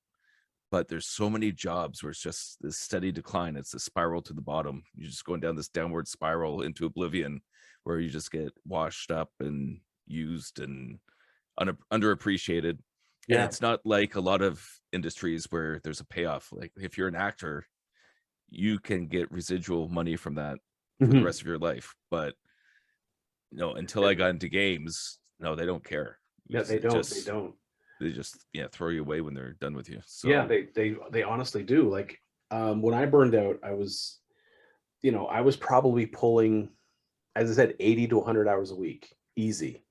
But there's so many jobs where it's just this steady decline. It's a spiral to the bottom. You're just going down this downward spiral into oblivion, where you just get washed up and used and underappreciated. And it's not like a lot of industries where there's a payoff. Like, if you're an actor, you can get residual money from that for the rest of your life. But No, until I got into games, no, they don't care. Yeah, they don't. They don't. They just throw you away when they're done with you. So yeah, they honestly do. Like when I burned out, I was probably pulling, as I said, 80 to 100 hours a week, easy.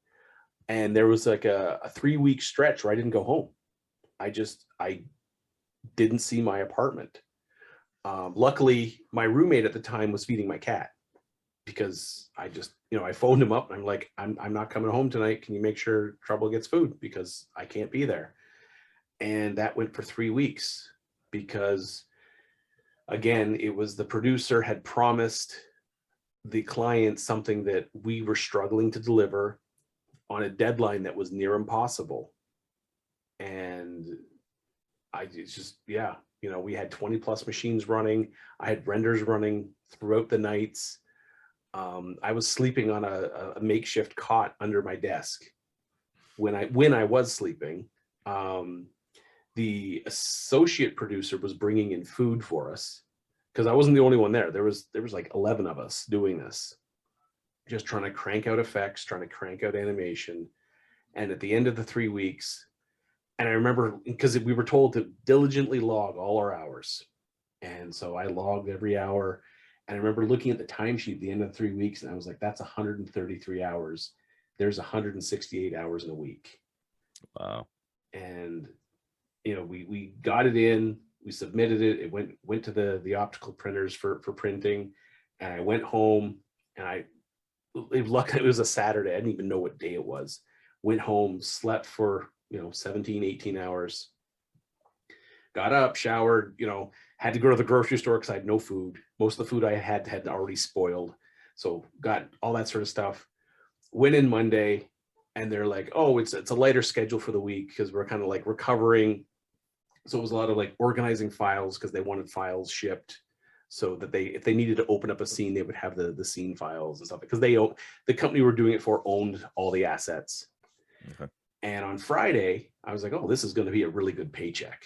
And there was like a 3-week stretch where I didn't go home. I didn't see my apartment. Luckily, my roommate at the time was feeding my cat, because I just, I phoned him up and I'm like, I'm not coming home tonight. Can you make sure Trouble gets food, because I can't be there? And that went for 3 weeks, because again, it was the producer had promised the client something that we were struggling to deliver on a deadline that was near impossible. And it's just, we had 20 plus machines running. I had renders running throughout the nights. I was sleeping on a makeshift cot under my desk when I was sleeping. The associate producer was bringing in food for us, because I wasn't the only one there. There was like 11 of us doing this, just trying to crank out effects, trying to crank out animation. And at the end of the 3 weeks, and I remember, because we were told to diligently log all our hours. And so I logged every hour. And I remember looking at the timesheet at the end of the 3 weeks, and I was like, that's 133 hours. There's 168 hours in a week. Wow. And, we got it in, we submitted it. It went to the optical printers for printing. And I went home, and it was a Saturday. I didn't even know what day it was. Went home, slept for 17, 18 hours, got up, showered, had to go to the grocery store because I had no food. Most of the food I had already spoiled. So got all that sort of stuff. Went in Monday, and they're like, oh, it's a lighter schedule for the week, because we're kind of like recovering. So it was a lot of like organizing files, because they wanted files shipped, so that if they needed to open up a scene, they would have the scene files and stuff, because the company we're doing it for owned all the assets. Okay. And on Friday, I was like, oh, this is going to be a really good paycheck.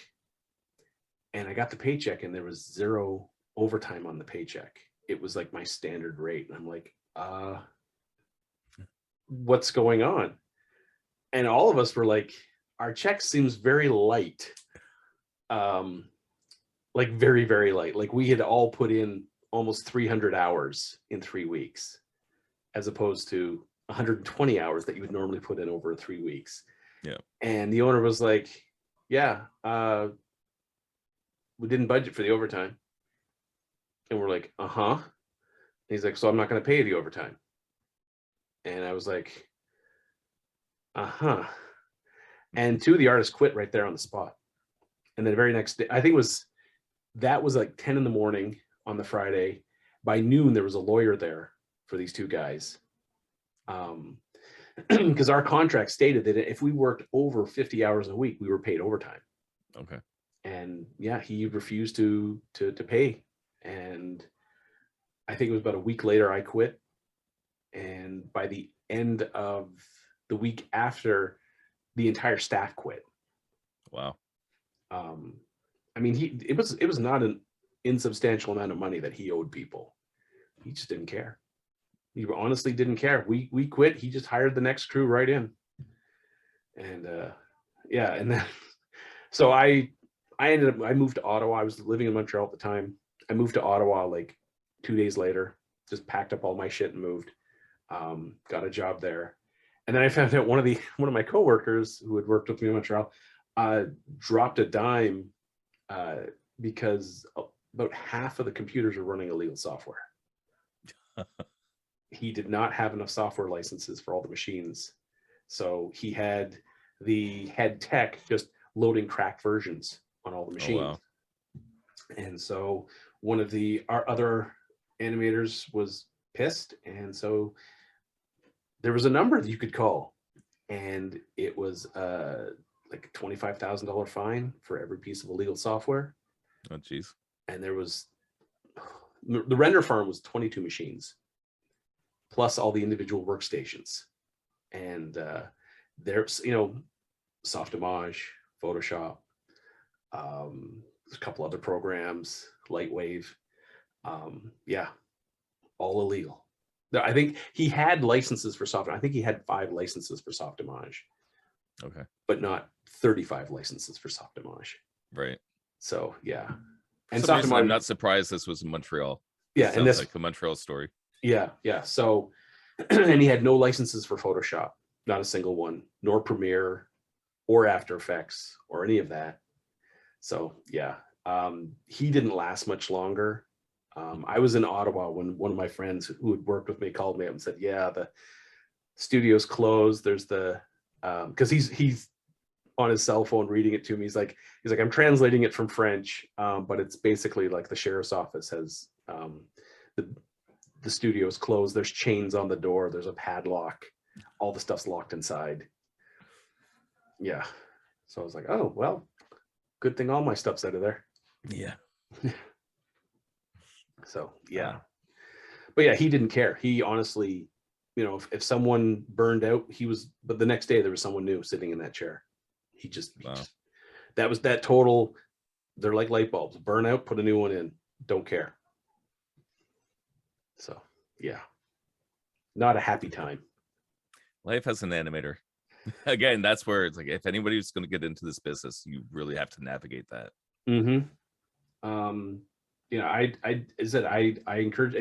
And I got the paycheck, and there was 0 overtime on the paycheck. It was like my standard rate. And I'm like, what's going on? And all of us were like, our check seems very light. Like very, very light. Like we had all put in almost 300 hours in 3 weeks, as opposed to 120 hours that you would normally put in over 3 weeks. Yeah. And the owner was like, yeah, we didn't budget for the overtime. And we're like, uh-huh. He's like, so I'm not going to pay you the overtime. And I was like, uh-huh. And 2 of the artists quit right there on the spot. And then the very next day, I think that was like 10 in the morning on the Friday. By noon, there was a lawyer there for these 2 guys. Because our contract stated that if we worked over 50 hours a week, we were paid overtime. Okay. And yeah, he refused to pay. And I think it was about a week later I quit. And by the end of the week after, the entire staff quit. Wow. I mean, it was not an insubstantial amount of money that he owed people. He just didn't care. He honestly didn't care. We quit. He just hired the next crew right in. And and then so I moved to Ottawa. I was living in Montreal at the time. I moved to Ottawa like 2 days later, just packed up all my shit and moved. Got a job there. And then I found out one of my coworkers who had worked with me in Montreal dropped a dime because about half of the computers are running illegal software. He did not have enough software licenses for all the machines. So he had the head tech just loading cracked versions on all the machines. Oh, wow. And so one of our other animators was pissed. And so there was a number that you could call. And it was like a $25,000 fine for every piece of illegal software. Oh, geez. And the render farm was 22 machines, plus all the individual workstations. And there's, Softimage, Photoshop, a couple other programs, Lightwave. All illegal. I think he had licenses for soft. I think he had 5 licenses for Softimage. Okay. But not 35 licenses for Softimage. Right. So yeah. For And some reason, I'm Softimage, not surprised this was in Montreal. yeah, and Sounds like a Montreal story. Yeah. So, and he had no licenses for Photoshop, not a single one, nor Premiere, or After Effects, or any of that. So yeah, he didn't last much longer. I was in Ottawa when one of my friends who had worked with me called me up and said, "Yeah, the studio's closed. There's the because he's on his cell phone reading it to me. He's like, I'm translating it from French, but it's basically like the sheriff's office has the studio's closed. There's chains on the door. There's a padlock. All the stuff's locked inside." Yeah. So I was like, oh well, good thing all my stuff's out of there. Yeah. So yeah, but yeah, he didn't care. He honestly, if someone burned out, but the next day there was someone new sitting in that chair. He just that was that total. They're like light bulbs. Burn out, put a new one in. Don't care. So yeah, not a happy time. Life as an animator. Again, that's where it's like, if anybody's going to get into this business, you really have to navigate that. I encourage,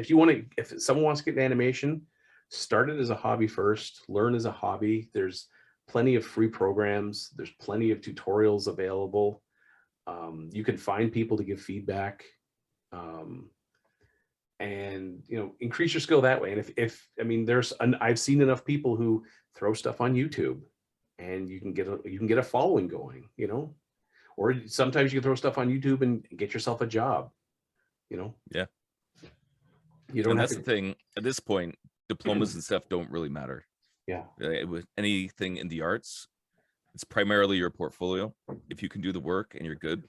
if someone wants to get into animation, start it as a hobby first, learn as a hobby. There's plenty of free programs. There's plenty of tutorials available. You can find people to give feedback, and increase your skill that way. And I've seen enough people who throw stuff on YouTube, and you can get a following going, or sometimes you can throw stuff on YouTube and get yourself a job. Yeah. You don't and have that's the thing. At this point, diplomas and stuff don't really matter. Yeah. With anything in the arts, it's primarily your portfolio. If you can do the work and you're good,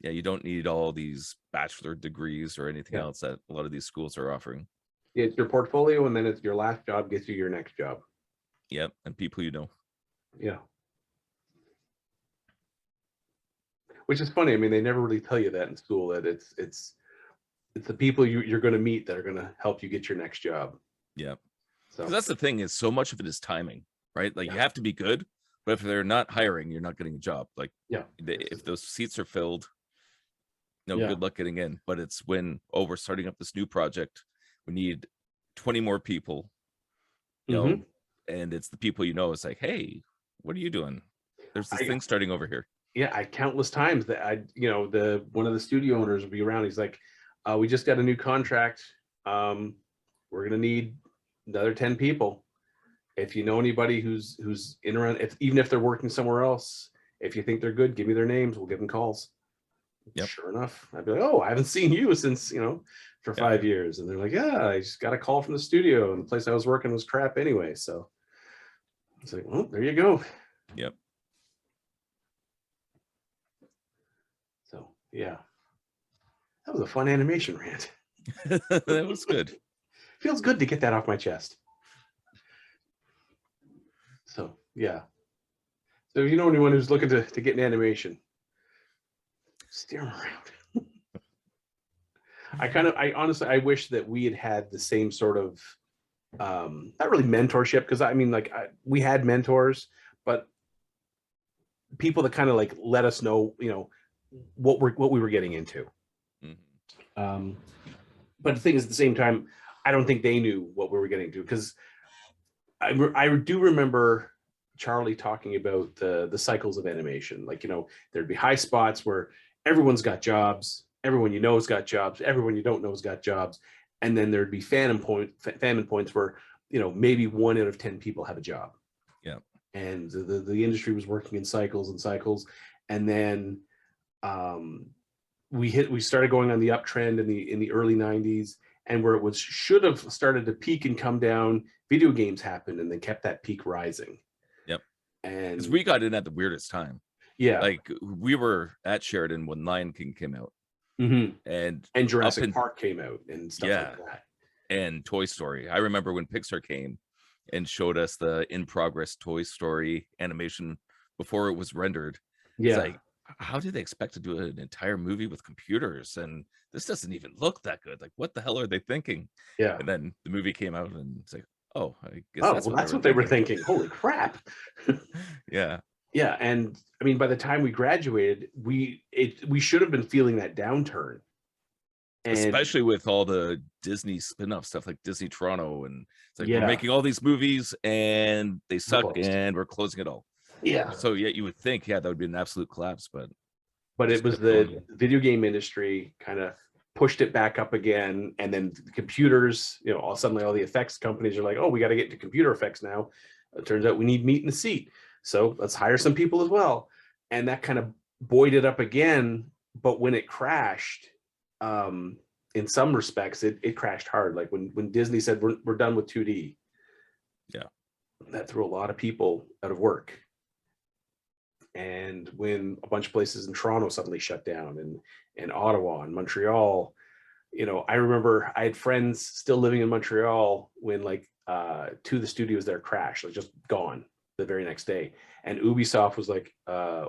yeah, you don't need all these bachelor degrees or anything else that a lot of these schools are offering. It's your portfolio, and then it's your last job gets you your next job. Yep, and people you know. Yeah. Which is funny. I mean, they never really tell you that in school, that it's the people you're going to meet that are going to help you get your next job. Yeah. So that's the thing, is so much of it is timing, right? Like you have to be good, but if they're not hiring, you're not getting a job. Like if those seats are filled, good luck getting in. But it's when, we're starting up this new project, we need 20 more people, and it's the people it's like, hey, what are you doing? There's this thing starting over here. Yeah, countless times that one of the studio owners will be around. He's like, we just got a new contract. We're gonna need another 10 people. If you know anybody who's in around, even if they're working somewhere else, if you think they're good, give me their names. We'll give them calls. Yep. Sure enough, I'd be like, oh, I haven't seen you since for 5 years, and they're like, yeah, I just got a call from the studio, and the place I was working was crap anyway. So it's like, well, there you go. Yep. So yeah, that was a fun animation rant. That was good. Feels good to get that off my chest. So yeah. So if you know anyone who's looking to get in animation, steer them around. I honestly, I wish that we had the same sort of, not really mentorship, because we had mentors, but people that kind of like let us know, what we were getting into. But the thing is, at the same time, I don't think they knew what we were getting into, because I do remember Charlie talking about the cycles of animation. Like, there'd be high spots where everyone's got jobs, everyone has got jobs, everyone you don't know has got jobs, and then there'd be famine points where maybe 1 out of 10 people have a job. Yeah. And the industry was working in cycles and cycles, and then we started going on the uptrend in the early 90s, and where it should have started to peak and come down, video games happened and then kept that peak rising. Yep. And because we got in at the weirdest time. Yeah. Like we were at Sheridan when Lion King came out. And Jurassic Park came out and stuff like that. And Toy Story. I remember when Pixar came and showed us the in progress Toy Story animation before it was rendered. Yeah. It's like, how do they expect to do an entire movie with computers? And this doesn't even look that good. Like, what the hell are they thinking? Yeah. And then the movie came out, and it's like, oh, I guess Oh, that's well, what that's they were what they were thinking. thinking. Holy crap. Yeah. Yeah. And I mean, by the time we graduated, we should have been feeling that downturn. And Especially with all the Disney spin-off stuff like Disney Toronto, and it's like, we're yeah, making all these movies and they suck closed. and we're closing it all. Yeah. So yeah, you would think, yeah, that would be an absolute collapse, but But just it was kept the going. video game industry kind of pushed it back up again. And then the computers, you know, all suddenly all the effects companies are like, oh, we got to get into computer effects now. It turns out we need meat in the seat. So let's hire some people as well. And that kind of buoyed it up again. But when it crashed, in some respects, it crashed hard. Like when Disney said, we're done with 2D. Yeah. That threw a lot of people out of work. And when a bunch of places in Toronto suddenly shut down, and Ottawa and Montreal, you know, I remember I had friends still living in Montreal when like two of the studios there crashed, like just gone the very next day. And Ubisoft was like,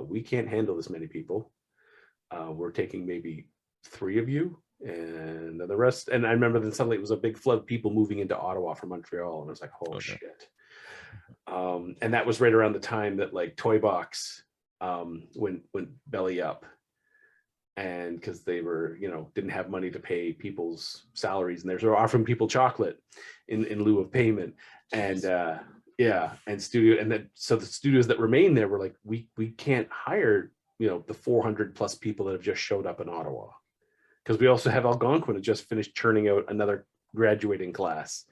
we can't handle this many people. We're taking maybe 3 of you, and the rest. And I remember then suddenly it was a big flood of people moving into Ottawa from Montreal, and I was like, oh Okay. shit. And that was right around the time that like Toy Box went belly up, and because they were, you know, didn't have money to pay people's salaries, and they were offering people chocolate in lieu of payment. And yeah, and then so the studios that remained there were like, we can't hire, you know, the 400 plus people that have just showed up in Ottawa, because we also have Algonquin had just finished churning out another graduating class.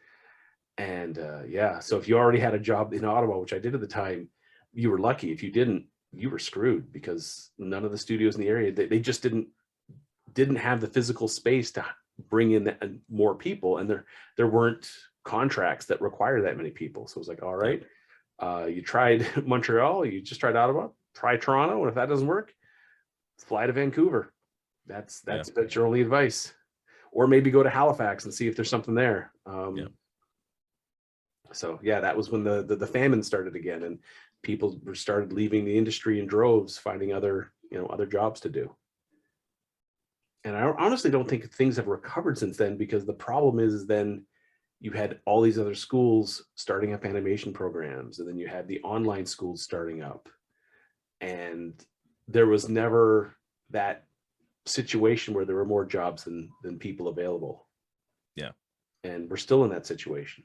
And yeah, so if you already had a job in Ottawa, which I did at the time, you were lucky. If you didn't, you were screwed, because none of the studios in the area, they just didn't have the physical space to bring in more people, and there weren't contracts that require that many people. So it was like, all right, you tried Montreal, you just tried Ottawa, try Toronto, and if that doesn't work, fly to Vancouver. That's your only advice. Or maybe go to Halifax and see if there's something there. So yeah, that was when the famine started again, and people started leaving the industry in droves, finding other jobs to do. And I honestly don't think things have recovered since then, because the problem is then you had all these other schools starting up animation programs, and then you had the online schools starting up, and there was never that situation where there were more jobs than people available. Yeah. And we're still in that situation.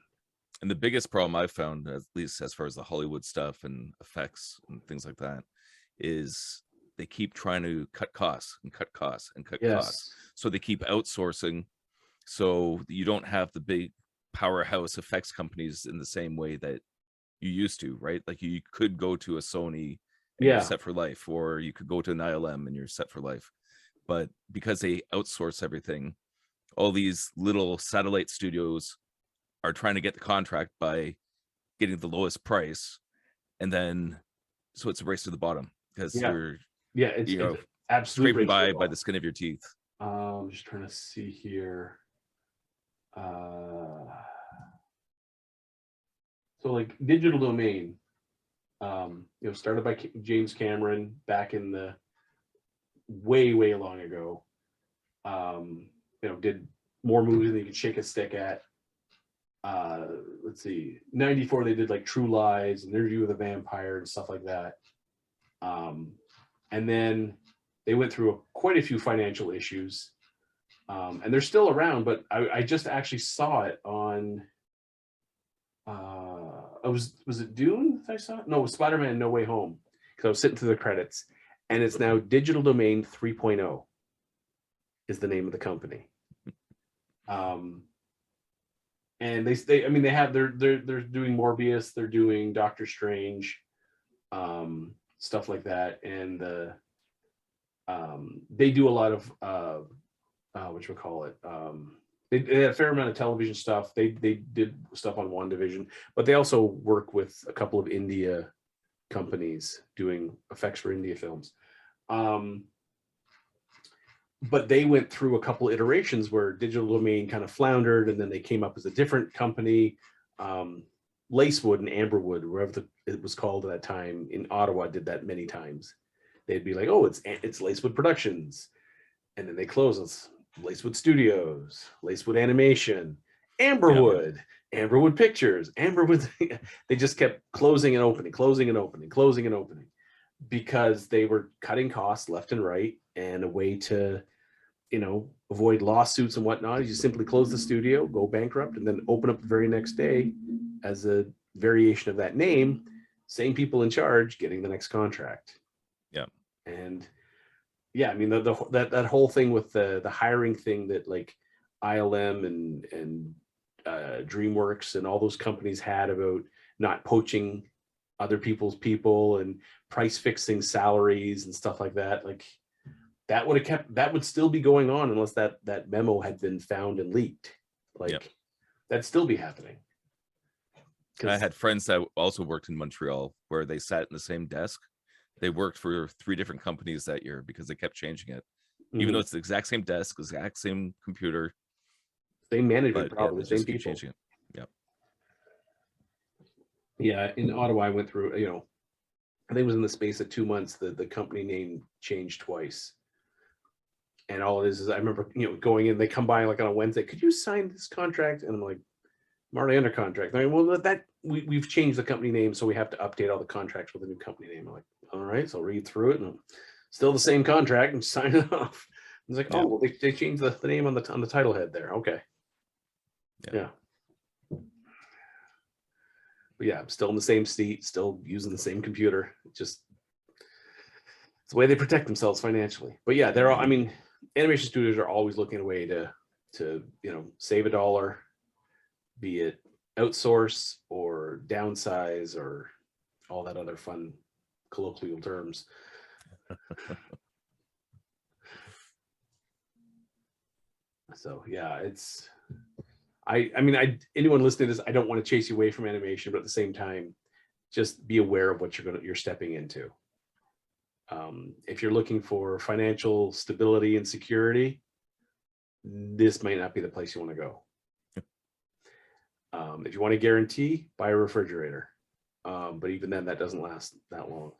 And the biggest problem I've found, at least as far as the Hollywood stuff and effects and things like that, is they keep trying to cut costs and cut costs and cut costs. So they keep outsourcing. So you don't have the big powerhouse effects companies in the same way that you used to, right? Like you could go to a Sony and you're set for life, or you could go to an ILM and you're set for life. But because they outsource everything, all these little satellite studios are trying to get the contract by getting the lowest price, and then so it's a race to the bottom, because it's absolutely scraping by the skin of your teeth. I'm just trying to see here. So like Digital Domain, started by James Cameron back in the way long ago. Did more movies than you could shake a stick at. Let's see, 94 they did like True Lies and Interview with a Vampire and stuff like that. And then they went through quite a few financial issues, and they're still around, but I just actually saw it on was it Dune that I saw? No, it was Spider-Man No Way Home, because I was sitting through the credits, and it's now Digital Domain 3.0 is the name of the company. And they're doing Morbius, they're doing Doctor Strange, stuff like that, and they do a lot of they had a fair amount of television stuff. They did stuff on WandaVision, but they also work with a couple of India companies doing effects for India films. But they went through a couple iterations where Digital Domain kind of floundered, and then they came up as a different company. Lacewood and Amberwood, wherever it was called at that time in Ottawa, did that many times. they'd be like, oh, it's Lacewood Productions, and then they close. It's Lacewood Studios, Lacewood Animation, Amberwood, Amberwood Pictures, Amberwood. They just kept closing and opening, closing and opening, closing and opening, because they were cutting costs left and right. And a way to, avoid lawsuits and whatnot is you simply close the studio, go bankrupt, and then open up the very next day as a variation of that name. Same people in charge getting the next contract. Yeah. And yeah, I mean, that whole thing with the hiring thing that like ILM and DreamWorks and all those companies had about not poaching other people's people and price fixing salaries and stuff like that. Like that would still be going on unless that memo had been found and leaked. Like that'd still be happening. I had friends that also worked in Montreal where they sat in the same desk. They worked for 3 different companies that year because they kept changing it. Even though it's the exact same desk, exact same computer. Same management, probably, same people. Changing it. Yeah. Yeah, in Ottawa, I went through, I think it was in the space of 2 months, the company name changed twice. And all it is I remember, going in, they come by like on a Wednesday, could you sign this contract? And I'm like, I'm already under contract. I mean, well, we've changed the company name, so we have to update all the contracts with a new company name. I'm like, all right, so I'll read through it, and still the same contract, and sign it off. It's like, oh, well, they changed the name on the title head there. Okay. Yeah. But yeah, I'm still in the same seat, still using the same computer. It's the way they protect themselves financially. But yeah, they're all, I mean, animation studios are always looking at a way to save a dollar, be it outsource or downsize or all that other fun colloquial terms. So yeah, anyone listening to this, I don't want to chase you away from animation, but at the same time, just be aware of what you're stepping into. If you're looking for financial stability and security, this might not be the place you want to go. If you want to guarantee, buy a refrigerator. But even then, that doesn't last that long.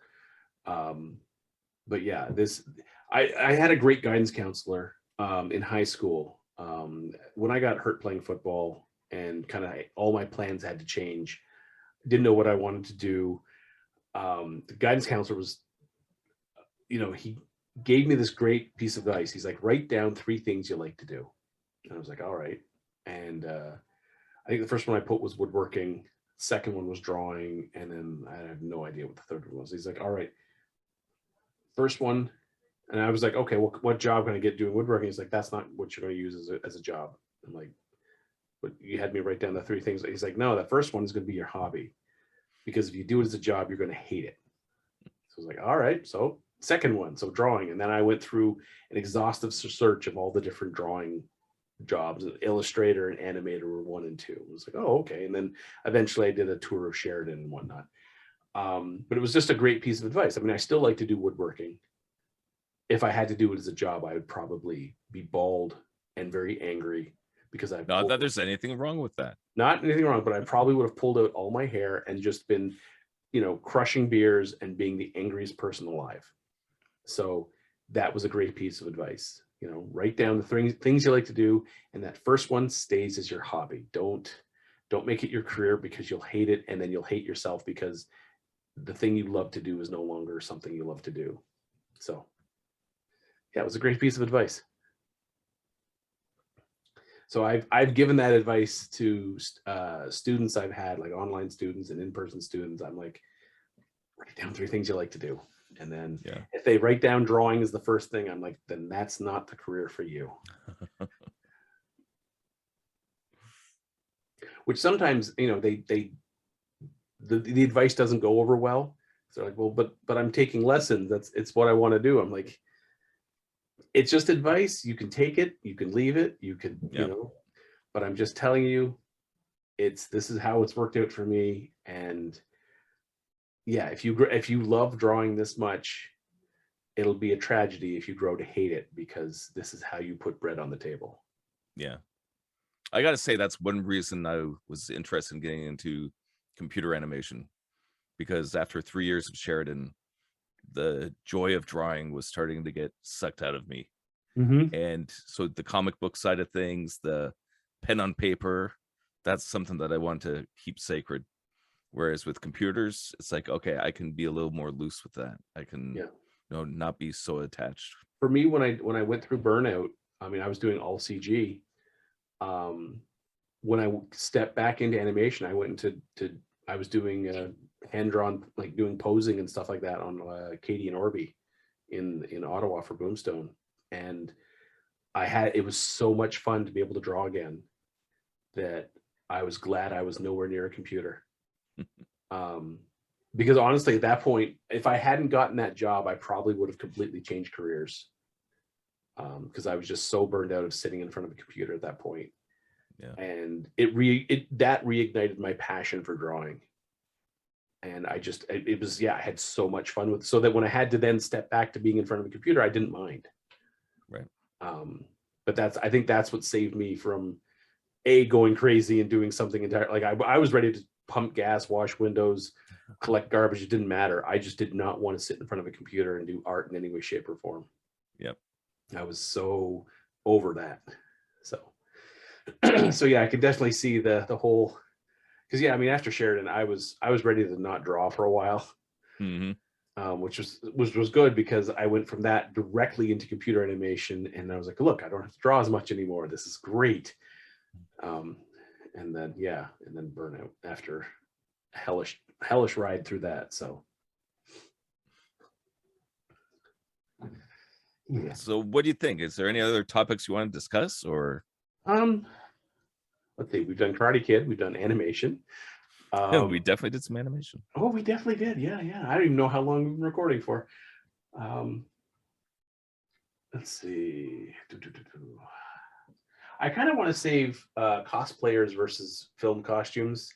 But yeah, I had a great guidance counselor in high school. When I got hurt playing football and kind of all my plans had to change, didn't know what I wanted to do. The guidance counselor was, he gave me this great piece of advice. He's like, write down 3 things you like to do. And I was like, all right. And I think the first one I put was woodworking. Second one was drawing. And then I have no idea what the third one was. He's like, all right, first one. And I was like, okay, well, what job can I get doing woodworking? He's like, that's not what you're going to use as a job. I'm like, but you had me write down the 3 things. He's like, no, that first one is going to be your hobby, because if you do it as a job, you're going to hate it. So I was like, all right, so second one, so drawing. And then I went through an exhaustive search of all the different drawing jobs. Illustrator and animator were 1 and 2. I was like, oh, okay. And then eventually I did a tour of Sheridan and whatnot. But it was just a great piece of advice. I mean, I still like to do woodworking. If I had to do it as a job, I would probably be bald and very angry because I've not that there's anything wrong with that. Not anything wrong, but I probably would have pulled out all my hair and just been, crushing beers and being the angriest person alive. So that was a great piece of advice. Write down the things you like to do, and that first one stays as your hobby. Don't make it your career, because you'll hate it, and then you'll hate yourself because the thing you love to do is no longer something you love to do. So yeah, it was a great piece of advice. So I've given that advice to students I've had, like online students and in-person students. I'm like, write down 3 things you like to do. And then if they write down drawing as the first thing, I'm like, then that's not the career for you. Which sometimes, the advice doesn't go over well. So like, well, but I'm taking lessons. It's what I want to do. I'm like, it's just advice. You can take it, you can leave it, you could, but I'm just telling you, this is how it's worked out for me. And yeah, if you love drawing this much, it'll be a tragedy if you grow to hate it, because this is how you put bread on the table. Yeah. I got to say, that's one reason I was interested in getting into computer animation, because after 3 years of Sheridan, the joy of drawing was starting to get sucked out of me. Mm-hmm. And so the comic book side of things, the pen on paper, that's something that I want to keep sacred. Whereas with computers, it's like, okay, I can be a little more loose with that. I can, Yeah. not be so attached. For me, when I went through burnout, I mean, I was doing all CG. When I stepped back into animation, I went I was doing hand drawn, like doing posing and stuff like that on Katie and Orby in Ottawa for Boomstone, and it was so much fun to be able to draw again that I was glad I was nowhere near a computer. Because honestly, at that point, if I hadn't gotten that job, I probably would have completely changed careers. Because I was just so burned out of sitting in front of a computer at that point. Yeah. And that reignited my passion for drawing. And I had so much fun with, so that when I had to then step back to being in front of a computer, I didn't mind. Right. But I think that's what saved me from going crazy and doing something entire. Like I was ready to pump gas, wash windows, collect garbage. It didn't matter. I just did not want to sit in front of a computer and do art in any way, shape, or form. Yep. I was so over that. So, so yeah, I could definitely see the whole, because yeah, I mean, after Sheridan, I was ready to not draw for a while, which was good, because I went from that directly into computer animation, and I was like, look, I don't have to draw as much anymore. This is great. And then burnout after a hellish ride through that. So. Yeah. So what do you think? Is there any other topics you want to discuss, or? Let's see. We've done Karate Kid. We've done animation. We definitely did some animation. Oh, we definitely did. Yeah. I don't even know how long we've been recording for. Let's see. I kind of want to save cosplayers versus film costumes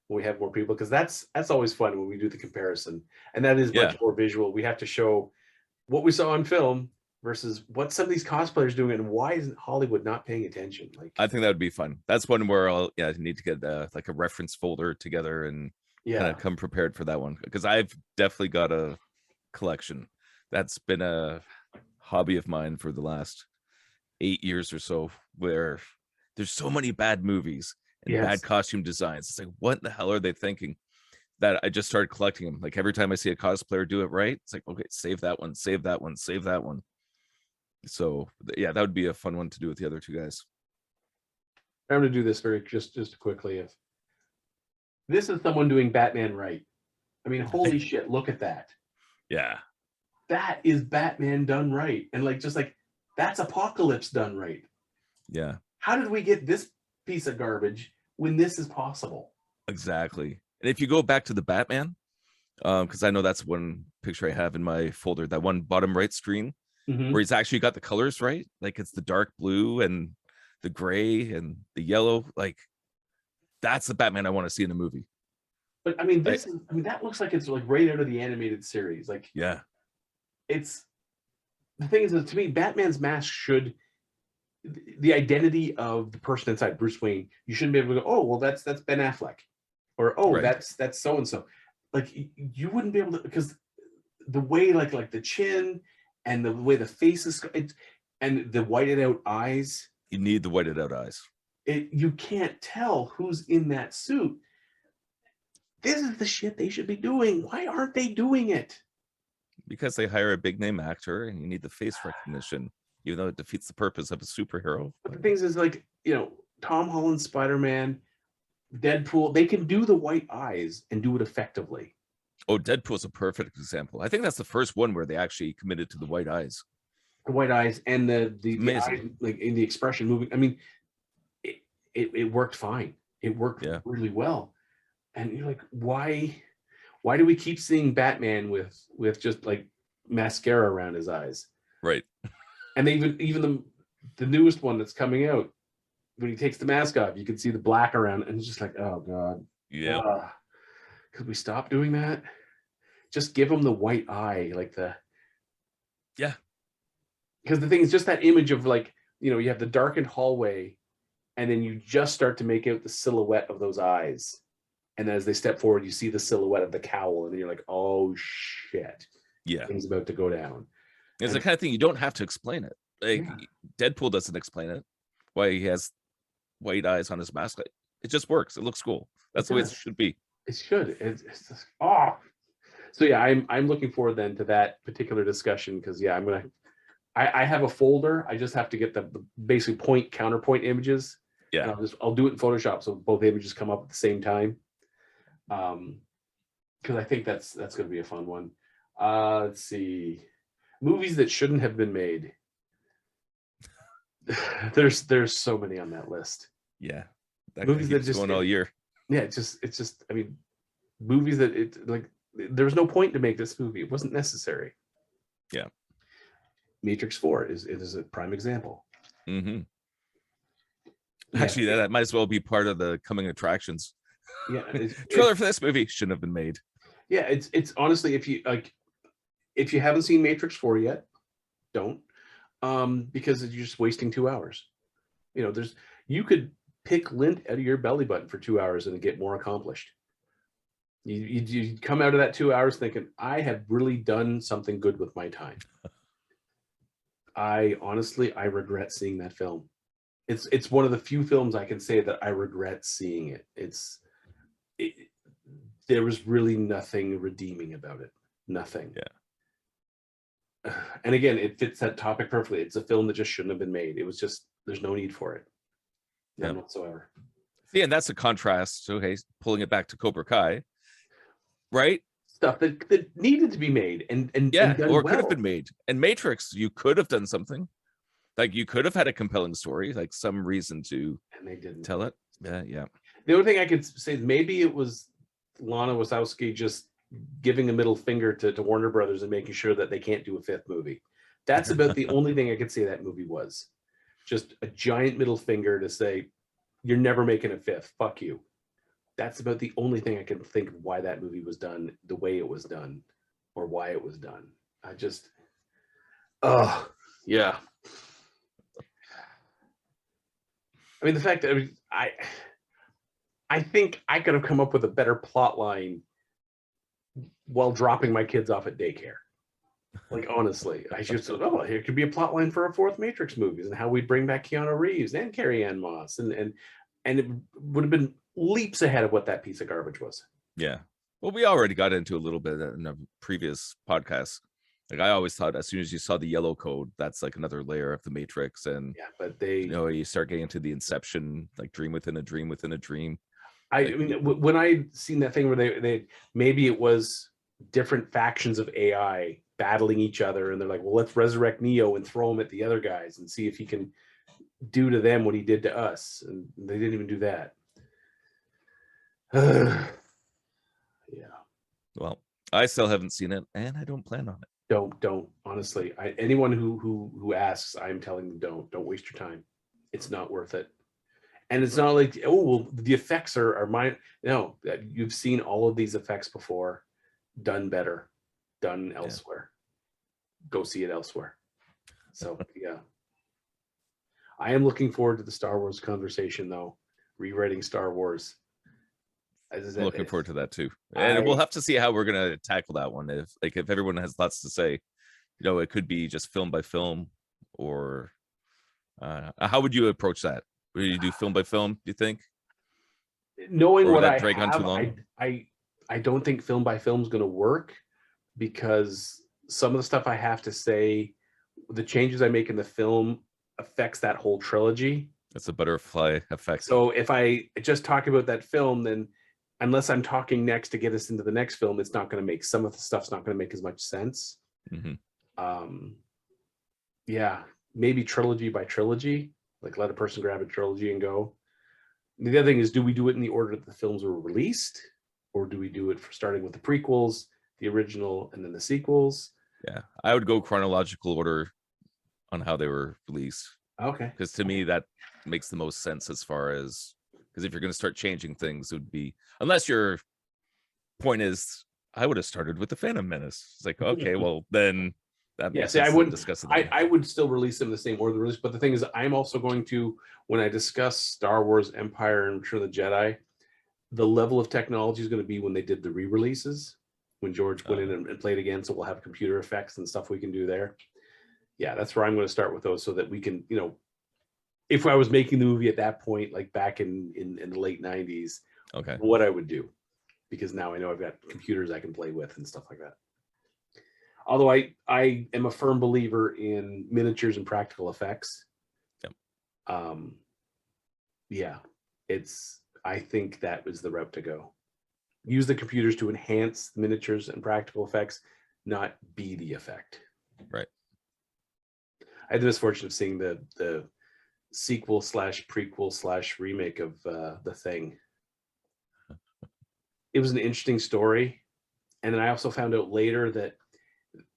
when we have more people, because that's always fun when we do the comparison, and that is much more visual. We have to show what we saw on film versus what some of these cosplayers doing, and why isn't Hollywood not paying attention? Like, I think that would be fun. That's one where I'll need to get like a reference folder together and kind of come prepared for that one, because I've definitely got a collection. That's been a hobby of mine for the last 8 years or so, where there's so many bad movies and bad costume designs. It's like, what the hell are they thinking? That I just started collecting them. Like every time I see a cosplayer do it right, it's like, okay, save that one, save that one, save that one. So yeah, that would be a fun one to do with the other two guys. I'm going to do this very just quickly. If this is someone doing Batman right, I mean, holy shit, look at that. Yeah. That is Batman done right. And just that's Apocalypse done right. Yeah. How did we get this piece of garbage when this is possible? Exactly. And if you go back to the Batman, because I know that's one picture I have in my folder, that one bottom right screen, where he's actually got the colors right. Like it's the dark blue and the gray and the yellow. Like that's the Batman I want to see in a movie. But I mean, that looks like it's like right out of the animated series. Like, yeah, it's the thing is that to me, Batman's mask should, the identity of the person inside Bruce Wayne, you shouldn't be able to go, oh, well, that's Ben Affleck, or that's so and so. Like you wouldn't be able to, because the way like the chin and the way the face is, and the whited out eyes. You need the whited out eyes. You can't tell who's in that suit. This is the shit they should be doing. Why aren't they doing it? Because they hire a big name actor and you need the face recognition, even though it defeats the purpose of a superhero. But the things is, like, Tom Holland's Spider-Man, Deadpool, they can do the white eyes and do it effectively. Oh, Deadpool's a perfect example. I think that's the first one where they actually committed to the white eyes. The white eyes and the eyes, like in the expression moving. I mean, it worked fine. It worked really well. And you're like, why do we keep seeing Batman with just like mascara around his eyes? Right. And even the newest one that's coming out, when he takes the mask off, you can see the black around, and it's just like, oh god. Yeah. Could we stop doing that? Just give him the white eye, like the. Yeah. Because the thing is, just that image of like, you have the darkened hallway, and then you just start to make out the silhouette of those eyes. And as they step forward, you see the silhouette of the cowl, and then you're like, oh shit. Yeah. Things about to go down. It's the kind of thing you don't have to explain it. Like Deadpool doesn't explain it. Why he has white eyes on his mask. It just works. It looks cool. That's the way it should be. It should. It's just, So yeah, I'm looking forward then to that particular discussion because I have a folder. I just have to get the basic point counterpoint images. Yeah. I'll do it in Photoshop so both images come up at the same time. Because I think that's going to be a fun one. Let's see, movies that shouldn't have been made. There's so many on that list. Yeah, that movies that just going all year. Yeah, it's just. I mean, movies that there was no point to make this movie. It wasn't necessary. Yeah. Matrix 4 is a prime example. Mm-hmm. Actually, that might as well be part of the coming attractions. Yeah, trailer for this movie shouldn't have been made. Yeah, it's honestly, if you haven't seen Matrix 4 yet, don't, because you're just wasting 2 hours. You could pick lint out of your belly button for 2 hours and get more accomplished. You come out of that 2 hours thinking, I have really done something good with my time. I regret seeing that film. It's one of the few films I can say that I regret seeing it. There was really nothing redeeming about it. Nothing. Yeah. And again, it fits that topic perfectly. It's a film that just shouldn't have been made. It was just, there's no need for it. None whatsoever. Yeah, and that's a contrast. Okay, pulling it back to Cobra Kai, right? Stuff that needed to be made and or could have been made. And Matrix, you could have done something. Like you could have had a compelling story, like some reason to and they didn't tell it. Yeah. The only thing I could say is maybe it was Lana Wachowski just giving a middle finger to Warner Brothers and making sure that they can't do a 5th movie. That's about the only thing I could say that movie was. Just a giant middle finger to say, you're never making a 5th. Fuck you. That's about the only thing I can think of why that movie was done the way it was done, or why it was done. Yeah. I mean, the fact that I think I could have come up with a better plot line while dropping my kids off at daycare. Like, honestly, I just thought, here could be a plot line for our 4th Matrix movies and how we'd bring back Keanu Reeves and Carrie Ann Moss. And it would have been leaps ahead of what that piece of garbage was. Yeah. Well, we already got into a little bit in a previous podcast. Like, I always thought as soon as you saw the yellow code, that's like another layer of the Matrix. And but you start getting into the Inception, like dream within a dream within a dream. I mean, when I seen that thing where they maybe it was different factions of AI battling each other, and they're like, well, let's resurrect Neo and throw him at the other guys and see if he can do to them what he did to us. And they didn't even do that. Yeah. Well, I still haven't seen it, and I don't plan on it. Don't honestly. Anyone who asks, I'm telling them don't waste your time. It's not worth it. And it's not like, oh well, the effects are mine. No, you've seen all of these effects before, done better, done elsewhere. Go see it elsewhere. So yeah. I am looking forward to the Star Wars conversation though. Rewriting Star Wars. I'm looking forward to that too. And we'll have to see how we're gonna tackle that one. If everyone has lots to say, it could be just film by film, or how would you approach that? Would you do film by film, do you think? Knowing what I drag on too long? I don't think film by film is going to work, because some of the stuff I have to say, the changes I make in the film affects that whole trilogy. That's a butterfly effect. So if I just talk about that film, then unless I'm talking next to get us into the next film, it's not going to make, some of the stuff's not going to make as much sense. Mm-hmm. Yeah, maybe trilogy by trilogy. Like, let a person grab a trilogy and go. The other thing is, do we do it in the order that the films were released, or do we do it for starting with the prequels, the original, and then the sequels? Yeah, I would go chronological order on how they were released. Okay. Because to me, that makes the most sense as far as, because if you're going to start changing things, it would be, unless your point is, I would have started with the Phantom Menace. It's like, okay, well then. I wouldn't discuss it. I would still release them in the same order release, but the thing is, I'm also going to, when I discuss Star Wars, Empire, and Return of the Jedi, the level of technology is going to be when they did the re-releases. when George went in and played again. So we'll have computer effects and stuff we can do there. Yeah, that's where I'm going to start with those so that we can, if I was making the movie at that point, like back in the late 90s, Okay. what I would do, because now I know I've got computers I can play with and stuff like that. Although I am a firm believer in miniatures and practical effects. Yep. Yeah, I think that was the route to go. Use the computers to enhance the miniatures and practical effects, not be the effect. Right. I had the misfortune of seeing the sequel / prequel / remake of The Thing. It was an interesting story. And then I also found out later that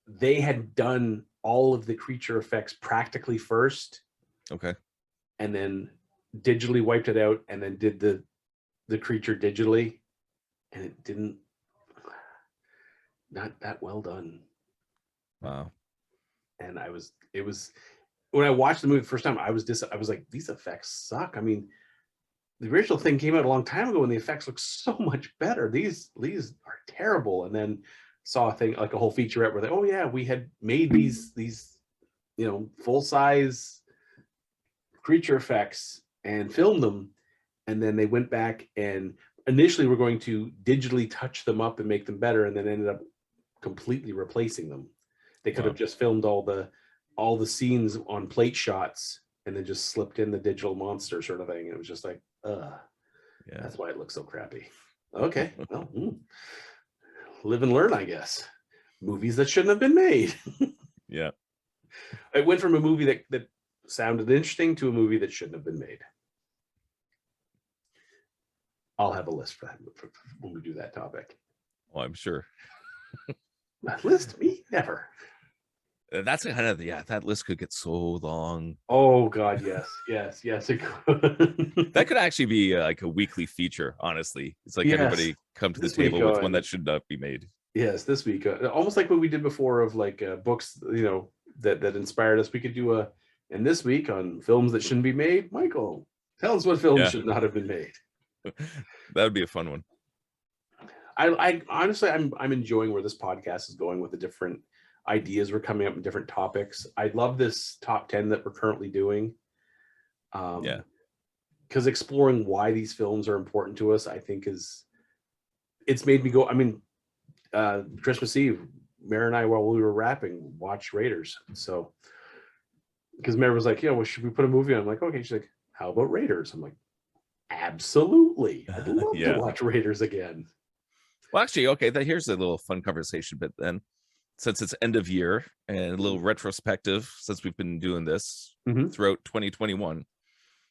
they had done all of the creature effects practically first. Okay. And then digitally wiped it out and then did the creature digitally. And it didn't, not that well done. Wow. And when I watched the movie the first time, I was like, these effects suck. I mean, the original Thing came out a long time ago and the effects look so much better. These are terrible. And then saw a thing like a whole featurette where they, oh yeah, we had made these full size creature effects and filmed them. And then they went back and initially were going to digitally touch them up and make them better, and then ended up completely replacing them. They could have just filmed all the scenes on plate shots and then just slipped in the digital monster sort of thing. It was just like, that's why it looks so crappy. Okay, well, live and learn, I guess. Movies that shouldn't have been made. Yeah. It went from a movie that sounded interesting to a movie that shouldn't have been made. I'll have a list for that when we do that topic. Well, I'm sure. List me? Never. That's kind of that list could get so long. Oh God, yes, it could. That could actually be like a weekly feature. Honestly, it's like everybody come to the table with one that should not be made. Yes, this week, almost like what we did before of like books, that inspired us. We could do and this week on films that shouldn't be made. Michael, tell us what films should not have been made. That would be a fun one. I honestly, I'm enjoying where this podcast is going with the different ideas we're coming up with, different topics. I love this top 10 that we're currently doing. Because exploring why these films are important to us, I think it's made me go. I mean, Christmas Eve, Mary and I, while we were wrapping, watched Raiders. So, because Mary was like, well, should we put a movie on? I'm like, okay. She's like, how about Raiders? I'm like, absolutely. I'd love to watch Raiders again. Well, actually, okay, here's a little fun conversation bit then. Since it's end of year and a little retrospective, since we've been doing this throughout 2021,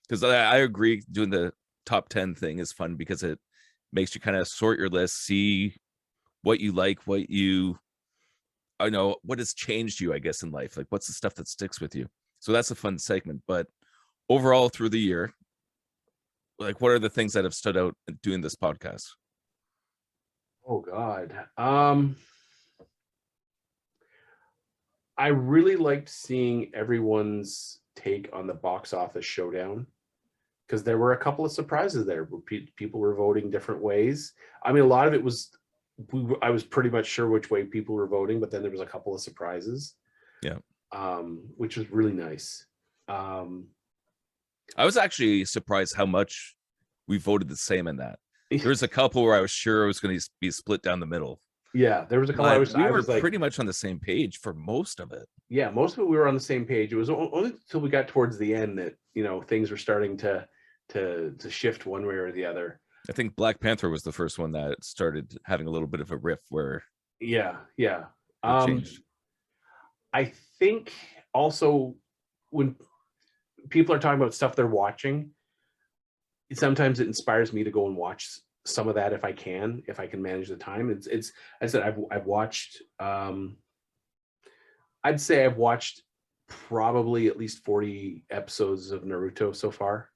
because I agree doing the top 10 thing is fun because it makes you kind of sort your list, see what you like, what has changed you, I guess, in life. Like, what's the stuff that sticks with you? So that's a fun segment. But overall, through the year, like, what are the things that have stood out doing this podcast? Oh God. I really liked seeing everyone's take on the box office showdown, because there were a couple of surprises there where people were voting different ways. I mean, a lot of it was, I was pretty much sure which way people were voting, but then there was a couple of surprises. Yeah. Which was really nice. I was actually surprised how much we voted the same in that. There was a couple where I was sure it was going to be split down the middle. Yeah, there was a couple. We were pretty much on the same page for most of it. Yeah, most of it we were on the same page. It was only until we got towards the end that things were starting to shift one way or the other. I think Black Panther was the first one that started having a little bit of a riff where. Yeah. Changed. I think also when people are talking about stuff they're watching, sometimes it inspires me to go and watch some of that if I can manage the time. It's I said I've watched I'd say I've watched probably at least 40 episodes of Naruto so far.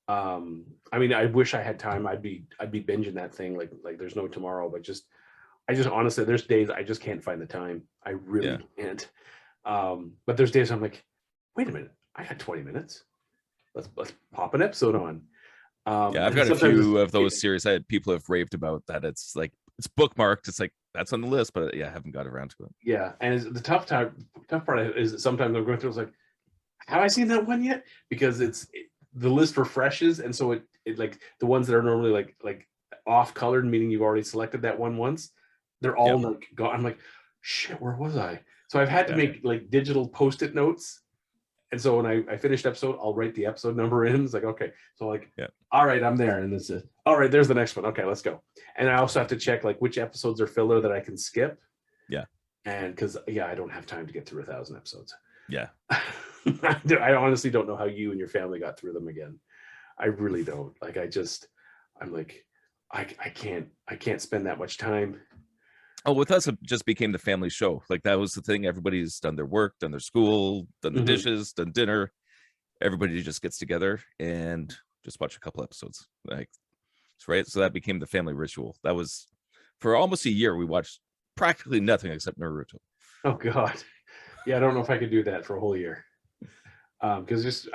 I mean, I wish I had time. I'd be binging that thing like there's no tomorrow, but I just honestly, there's days I just can't find the time. I really can't. But there's days I'm like, wait a minute, I got 20 minutes. Let's pop an episode on. I've got a few of those series that people have raved about that. It's like, it's bookmarked. It's like, That's on the list, but yeah, I haven't got around to it. Yeah, and the tough part is that sometimes I'm going through. It's like, have I seen that one yet? Because the list refreshes, and so it like the ones that are normally like off colored, meaning you've already selected that one once, they're all like gone. I'm like, shit, where was I? So I've had to make like digital post-it notes. And so when I finished episode, I'll write the episode number in. It's like, okay. So like, all right, I'm there. And this is, all right, there's the next one. Okay, let's go. And I also have to check like which episodes are filler that I can skip. Yeah. And because, I don't have time to get through 1,000 episodes. Yeah. I honestly don't know how you and your family got through them again. I really don't. Like, I'm like, I can't spend that much time. Oh, with us, it just became the family show. Like that was the thing. Everybody's done their work, done their school, done the dishes, done dinner. Everybody just gets together and just watch a couple episodes. Like, right. So that became the family ritual. That was for almost a year. We watched practically nothing except Naruto. Oh God. Yeah. I don't know if I could do that for a whole year. Because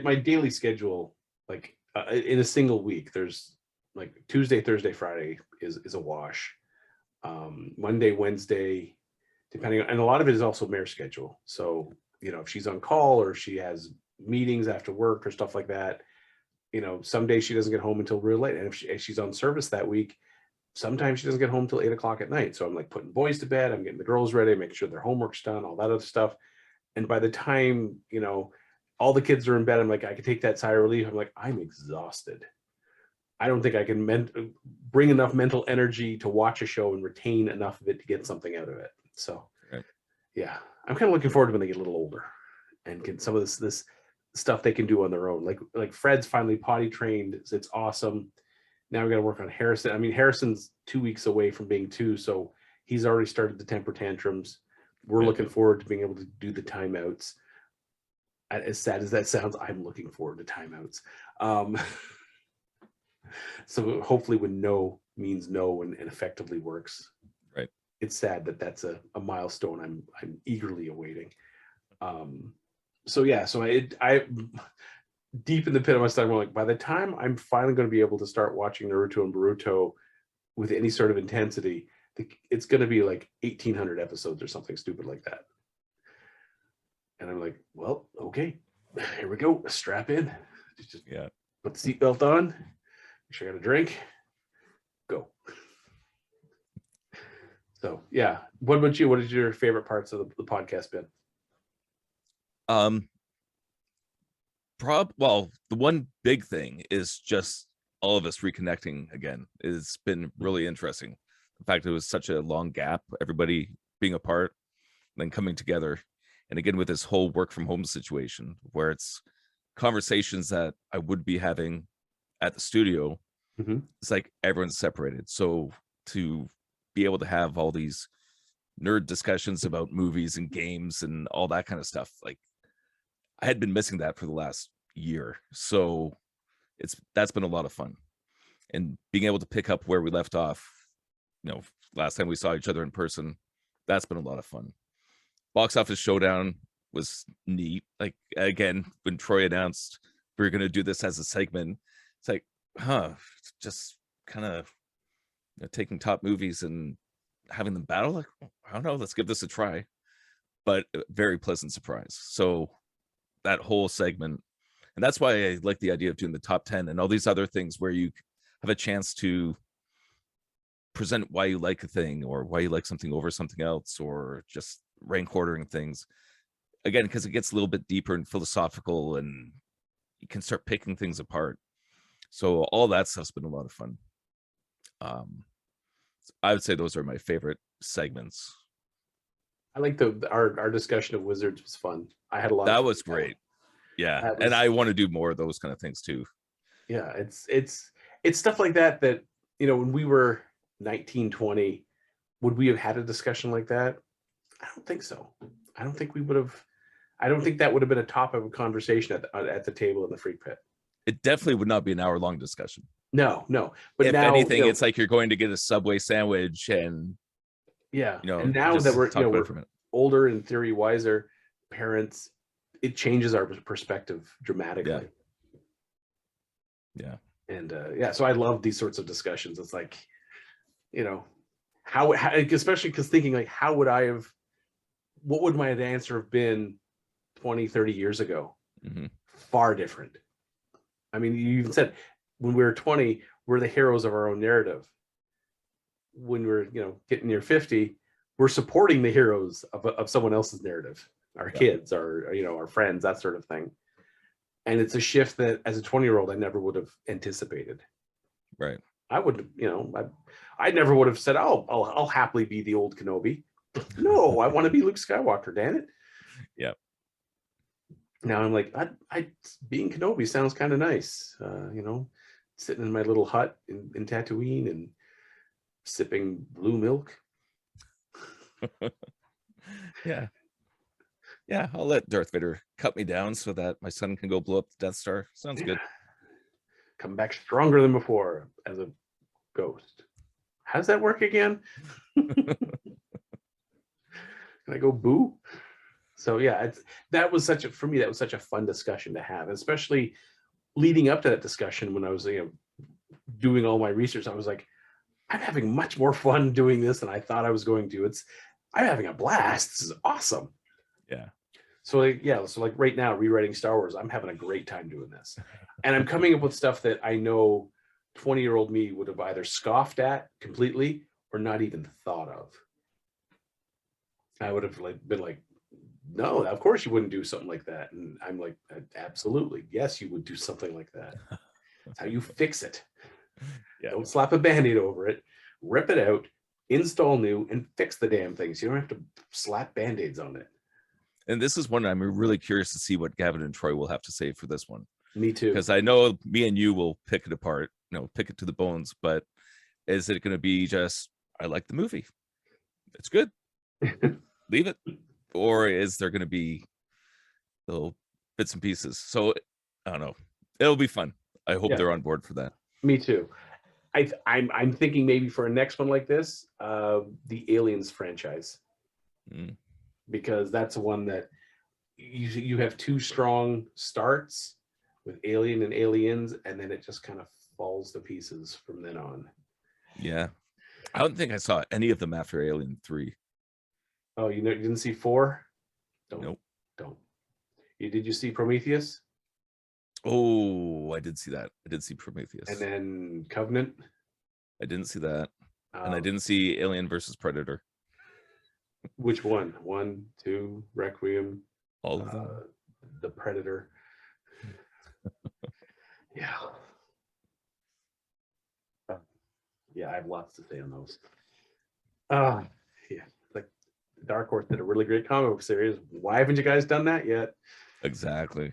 my daily schedule, like in a single week, there's like Tuesday, Thursday, Friday is a wash. Monday, Wednesday, depending on, and a lot of it is also Mare's schedule. So, if she's on call or she has meetings after work or stuff like that, some days she doesn't get home until real late. And if she's on service that week, sometimes she doesn't get home till 8 o'clock at night. So I'm like putting boys to bed, I'm getting the girls ready, making sure their homework's done, all that other stuff. And by the time, all the kids are in bed, I'm like, I can take that sigh of relief. I'm like, I'm exhausted. I don't think I can bring enough mental energy to watch a show and retain enough of it to get something out of it. So, yeah, I'm kind of looking forward to when they get a little older and get some of this stuff they can do on their own. Like Fred's finally potty trained. So it's awesome. Now we got to work on Harrison. I mean, Harrison's 2 weeks away from being 2, so he's already started the temper tantrums. We're looking forward to being able to do the timeouts. As sad as that sounds, I'm looking forward to timeouts. So hopefully when no means no and effectively works. Right. It's sad that that's a milestone I'm eagerly awaiting. So I deep in the pit of my stomach, I'm like, by the time I'm finally going to be able to start watching Naruto and Boruto with any sort of intensity, it's going to be like 1,800 episodes or something stupid like that. And I'm like, well, okay, here we go. Strap in. Just put the seatbelt on. Make sure I got a drink. Go. So yeah. What about you? What is your favorite parts of the podcast been? Well, the one big thing is just all of us reconnecting again. It's been really interesting. In fact, it was such a long gap, everybody being apart, then coming together. And again, with this whole work from home situation where it's conversations that I would be having at the studio, it's like everyone's separated. So to be able to have all these nerd discussions about movies and games and all that kind of stuff, like I had been missing that for the last year. So that's been a lot of fun. And being able to pick up where we left off, last time we saw each other in person, that's been a lot of fun. Box Office Showdown was neat. Like, again, when Troy announced we were going to do this as a segment, it's like, just kind of taking top movies and having them battle. Like, I don't know, let's give this a try. But a very pleasant surprise. So that whole segment, and that's why I like the idea of doing the top 10 and all these other things where you have a chance to present why you like a thing or why you like something over something else, or just rank ordering things. Again, because it gets a little bit deeper and philosophical and you can start picking things apart. So all that stuff's been a lot of fun. I would say those are my favorite segments. I like our discussion of Wizards was fun. I had a lot. That was great. Yeah, and I want to do more of those kind of things too. Yeah, it's stuff like that when we were 19, 20, would we have had a discussion like that? I don't think so. I don't think we would have. I don't think that would have been a topic of conversation at the table in the Freak Pit. It definitely would not be an hour-long discussion. No. But if now, anything, it's like you're going to get a Subway sandwich and and now that we're older and theory wiser parents, it changes our perspective dramatically. So I love these sorts of discussions. It's like, how especially because thinking like, how would I have, what would my answer have been 20, 30 years ago? Mm-hmm. Far different. I mean, you even said when we were 20, we're the heroes of our own narrative. When we're, getting near 50, we're supporting the heroes of someone else's narrative, our kids, our friends, that sort of thing. And it's a shift that as a 20-year-old, I never would have anticipated. Right. I would, I never would have said, "Oh, I'll happily be the old Kenobi." No, I want to be Luke Skywalker. Damn it. Yeah. Now I'm like, I being Kenobi sounds kind of nice. Sitting in my little hut in Tatooine and sipping blue milk. Yeah. Yeah, I'll let Darth Vader cut me down so that my son can go blow up the Death Star. Sounds good. Come back stronger than before as a ghost. How does that work again? Can I go boo? So yeah, that was such a fun discussion to have, especially leading up to that discussion when I was doing all my research. I was like, I'm having much more fun doing this than I thought I was going to. I'm having a blast. This is awesome. Yeah. So like right now, rewriting Star Wars, I'm having a great time doing this. And I'm coming up with stuff that I know 20-year-old me would have either scoffed at completely or not even thought of. I would have been like, no, of course you wouldn't do something like that. And I'm like, absolutely. Yes, you would do something like that. That's how you fix it. Yeah. Don't slap a Band-Aid over it, rip it out, install new, and fix the damn things. You don't have to slap Band-Aids on it. And this is one I'm really curious to see what Gavin and Troy will have to say for this one. Me too. Because I know me and you will pick it apart, pick it to the bones. But is it going to be just, I like the movie, it's good, leave it? Or is there going to be little bits and pieces? So I don't know. It'll be fun. I hope they're on board for that. Me too. I'm thinking maybe for a next one like this, the Aliens franchise. Because that's one that you have two strong starts with Alien and Aliens, and then it just kind of falls to pieces from then on. Yeah. I don't think I saw any of them after Alien 3. Oh, you didn't see 4? Nope. Don't. Did you see Prometheus? Oh, I did see that. I did see Prometheus. And then Covenant? I didn't see that. And I didn't see Alien versus Predator. Which one? 1, 2, Requiem? All of them? The Predator. Yeah. Yeah, I have lots to say on those. Yeah, like Dark Horse did a really great comic book series. Why haven't you guys done that yet? Exactly.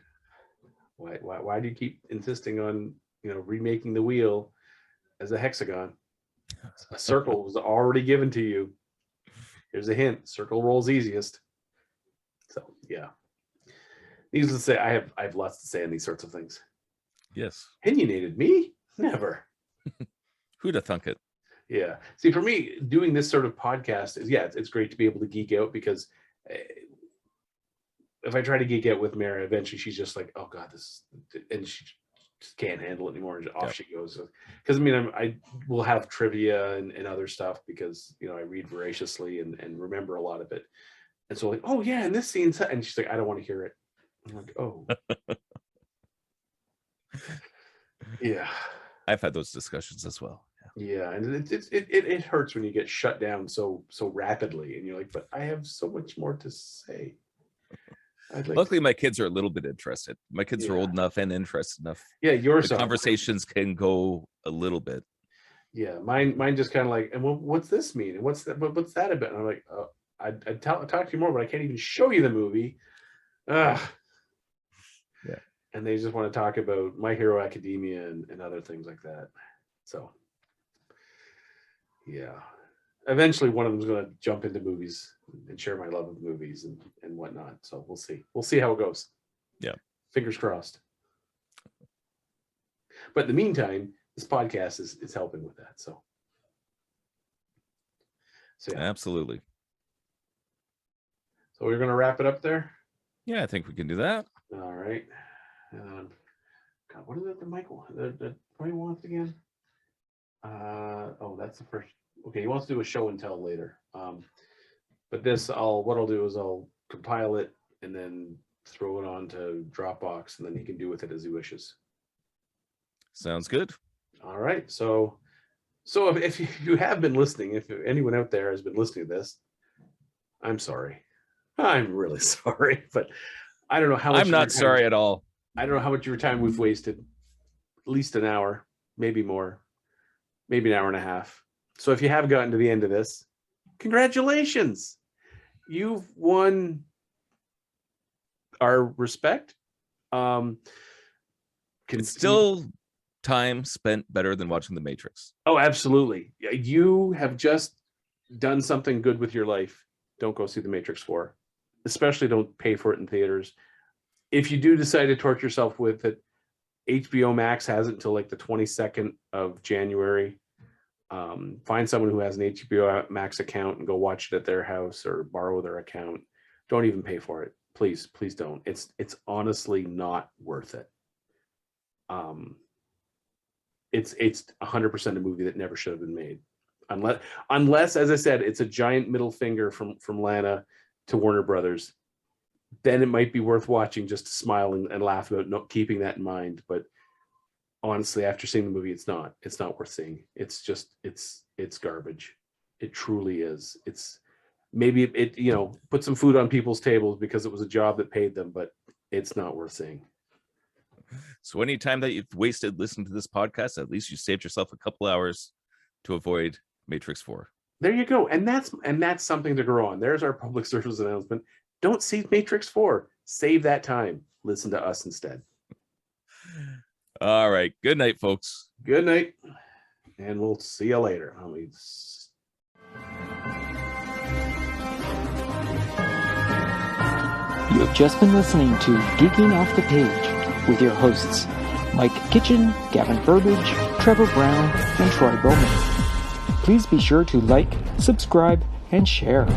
Why do you keep insisting on remaking the wheel as a hexagon? A circle was already given to you. Here's a hint: circle rolls easiest. So yeah. Needless to say, I have lots to say on these sorts of things. Yes. Opinionated me? Never. Who'd have thunk it? Yeah. See, for me, doing this sort of podcast is, it's great to be able to geek out, because if I try to geek out with Mara, eventually she's just like, oh God, and she just can't handle it anymore. And off she goes. Because I will have trivia and other stuff, because, I read voraciously and remember a lot of it. And so like, oh yeah, and this scene, and she's like, I don't want to hear it. I'm like, oh. Yeah. I've had those discussions as well. Yeah, and it hurts when you get shut down so rapidly, and you're like, but I have so much more to say. Luckily, my kids are a little bit interested. My kids are old enough and interested enough. Yeah, yours. The conversations can go a little bit. Yeah, mine just kind of like, and what's this mean? And what's that about? And I'm like, I'd talk to you more, but I can't even show you the movie. Ugh. Yeah. And they just want to talk about My Hero Academia and other things like that. So, yeah. Eventually, one of them's going to jump into movies and share my love of movies and whatnot. So we'll see. We'll see how it goes. Yeah. Fingers crossed. But in the meantime, this podcast is helping with that. So yeah. Absolutely. So we're going to wrap it up there. Yeah, I think we can do that. All right. God, what is it? The Michael wants again? Oh, that's the first. Okay, he wants to do a show and tell later. But this, what I'll do is I'll compile it and then throw it onto Dropbox, and then he can do with it as he wishes. Sounds good. All right. So if you have been listening, if anyone out there has been listening to this, I'm sorry. I'm really sorry, but I don't know how much. I'm not sorry at all. I don't know how much of your time we've wasted. At least an hour, maybe more, maybe an hour and a half. So if you have gotten to the end of this, congratulations. You've won our respect. It's still time spent better than watching The Matrix. Oh, absolutely. You have just done something good with your life. Don't go see The Matrix 4. Especially don't pay for it in theaters. If you do decide to torture yourself with it, HBO Max has it until like the 22nd of January. Find someone who has an HBO Max account and go watch it at their house or borrow their account. Don't even pay for it. Please don't. It's honestly not worth it. It's 100% a movie that never should have been made. Unless, as I said, it's a giant middle finger from Lana to Warner Brothers, then it might be worth watching just to smile and laugh about not keeping that in mind. But honestly, after seeing the movie, it's not worth seeing. It's just, it's garbage. It truly is. It's maybe it put some food on people's tables because it was a job that paid them, but it's not worth seeing. So any time that you've wasted listening to this podcast, at least you saved yourself a couple hours to avoid Matrix 4. There you go. And that's something to grow on. There's our public service announcement. Don't see Matrix 4. Save that time. Listen to us instead. All right. Good night, folks. Good night. And we'll see you later. You have just been listening to Geeking Off the Page with your hosts, Mike Kitchen, Gavin Burbage, Trevor Brown, and Troy Bowman. Please be sure to like, subscribe, and share.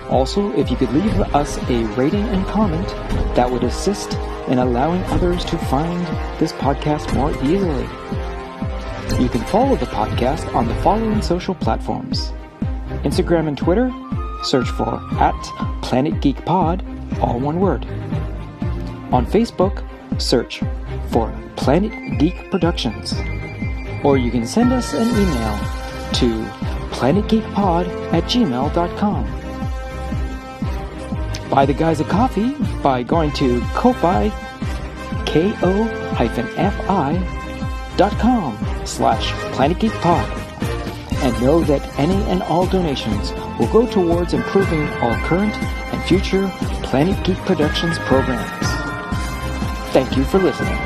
Also, if you could leave us a rating and comment, that would assist in allowing others to find this podcast more easily. You can follow the podcast on the following social platforms: Instagram and Twitter, search for @PlanetGeekPod, all one word. On Facebook, search for Planet Geek Productions. Or you can send us an email to planetgeekpod@gmail.com. Buy the guys a coffee by going to Ko-Fi, ko-fi.com/planetgeekpod. And know that any and all donations will go towards improving all current and future Planet Geek Productions programs. Thank you for listening.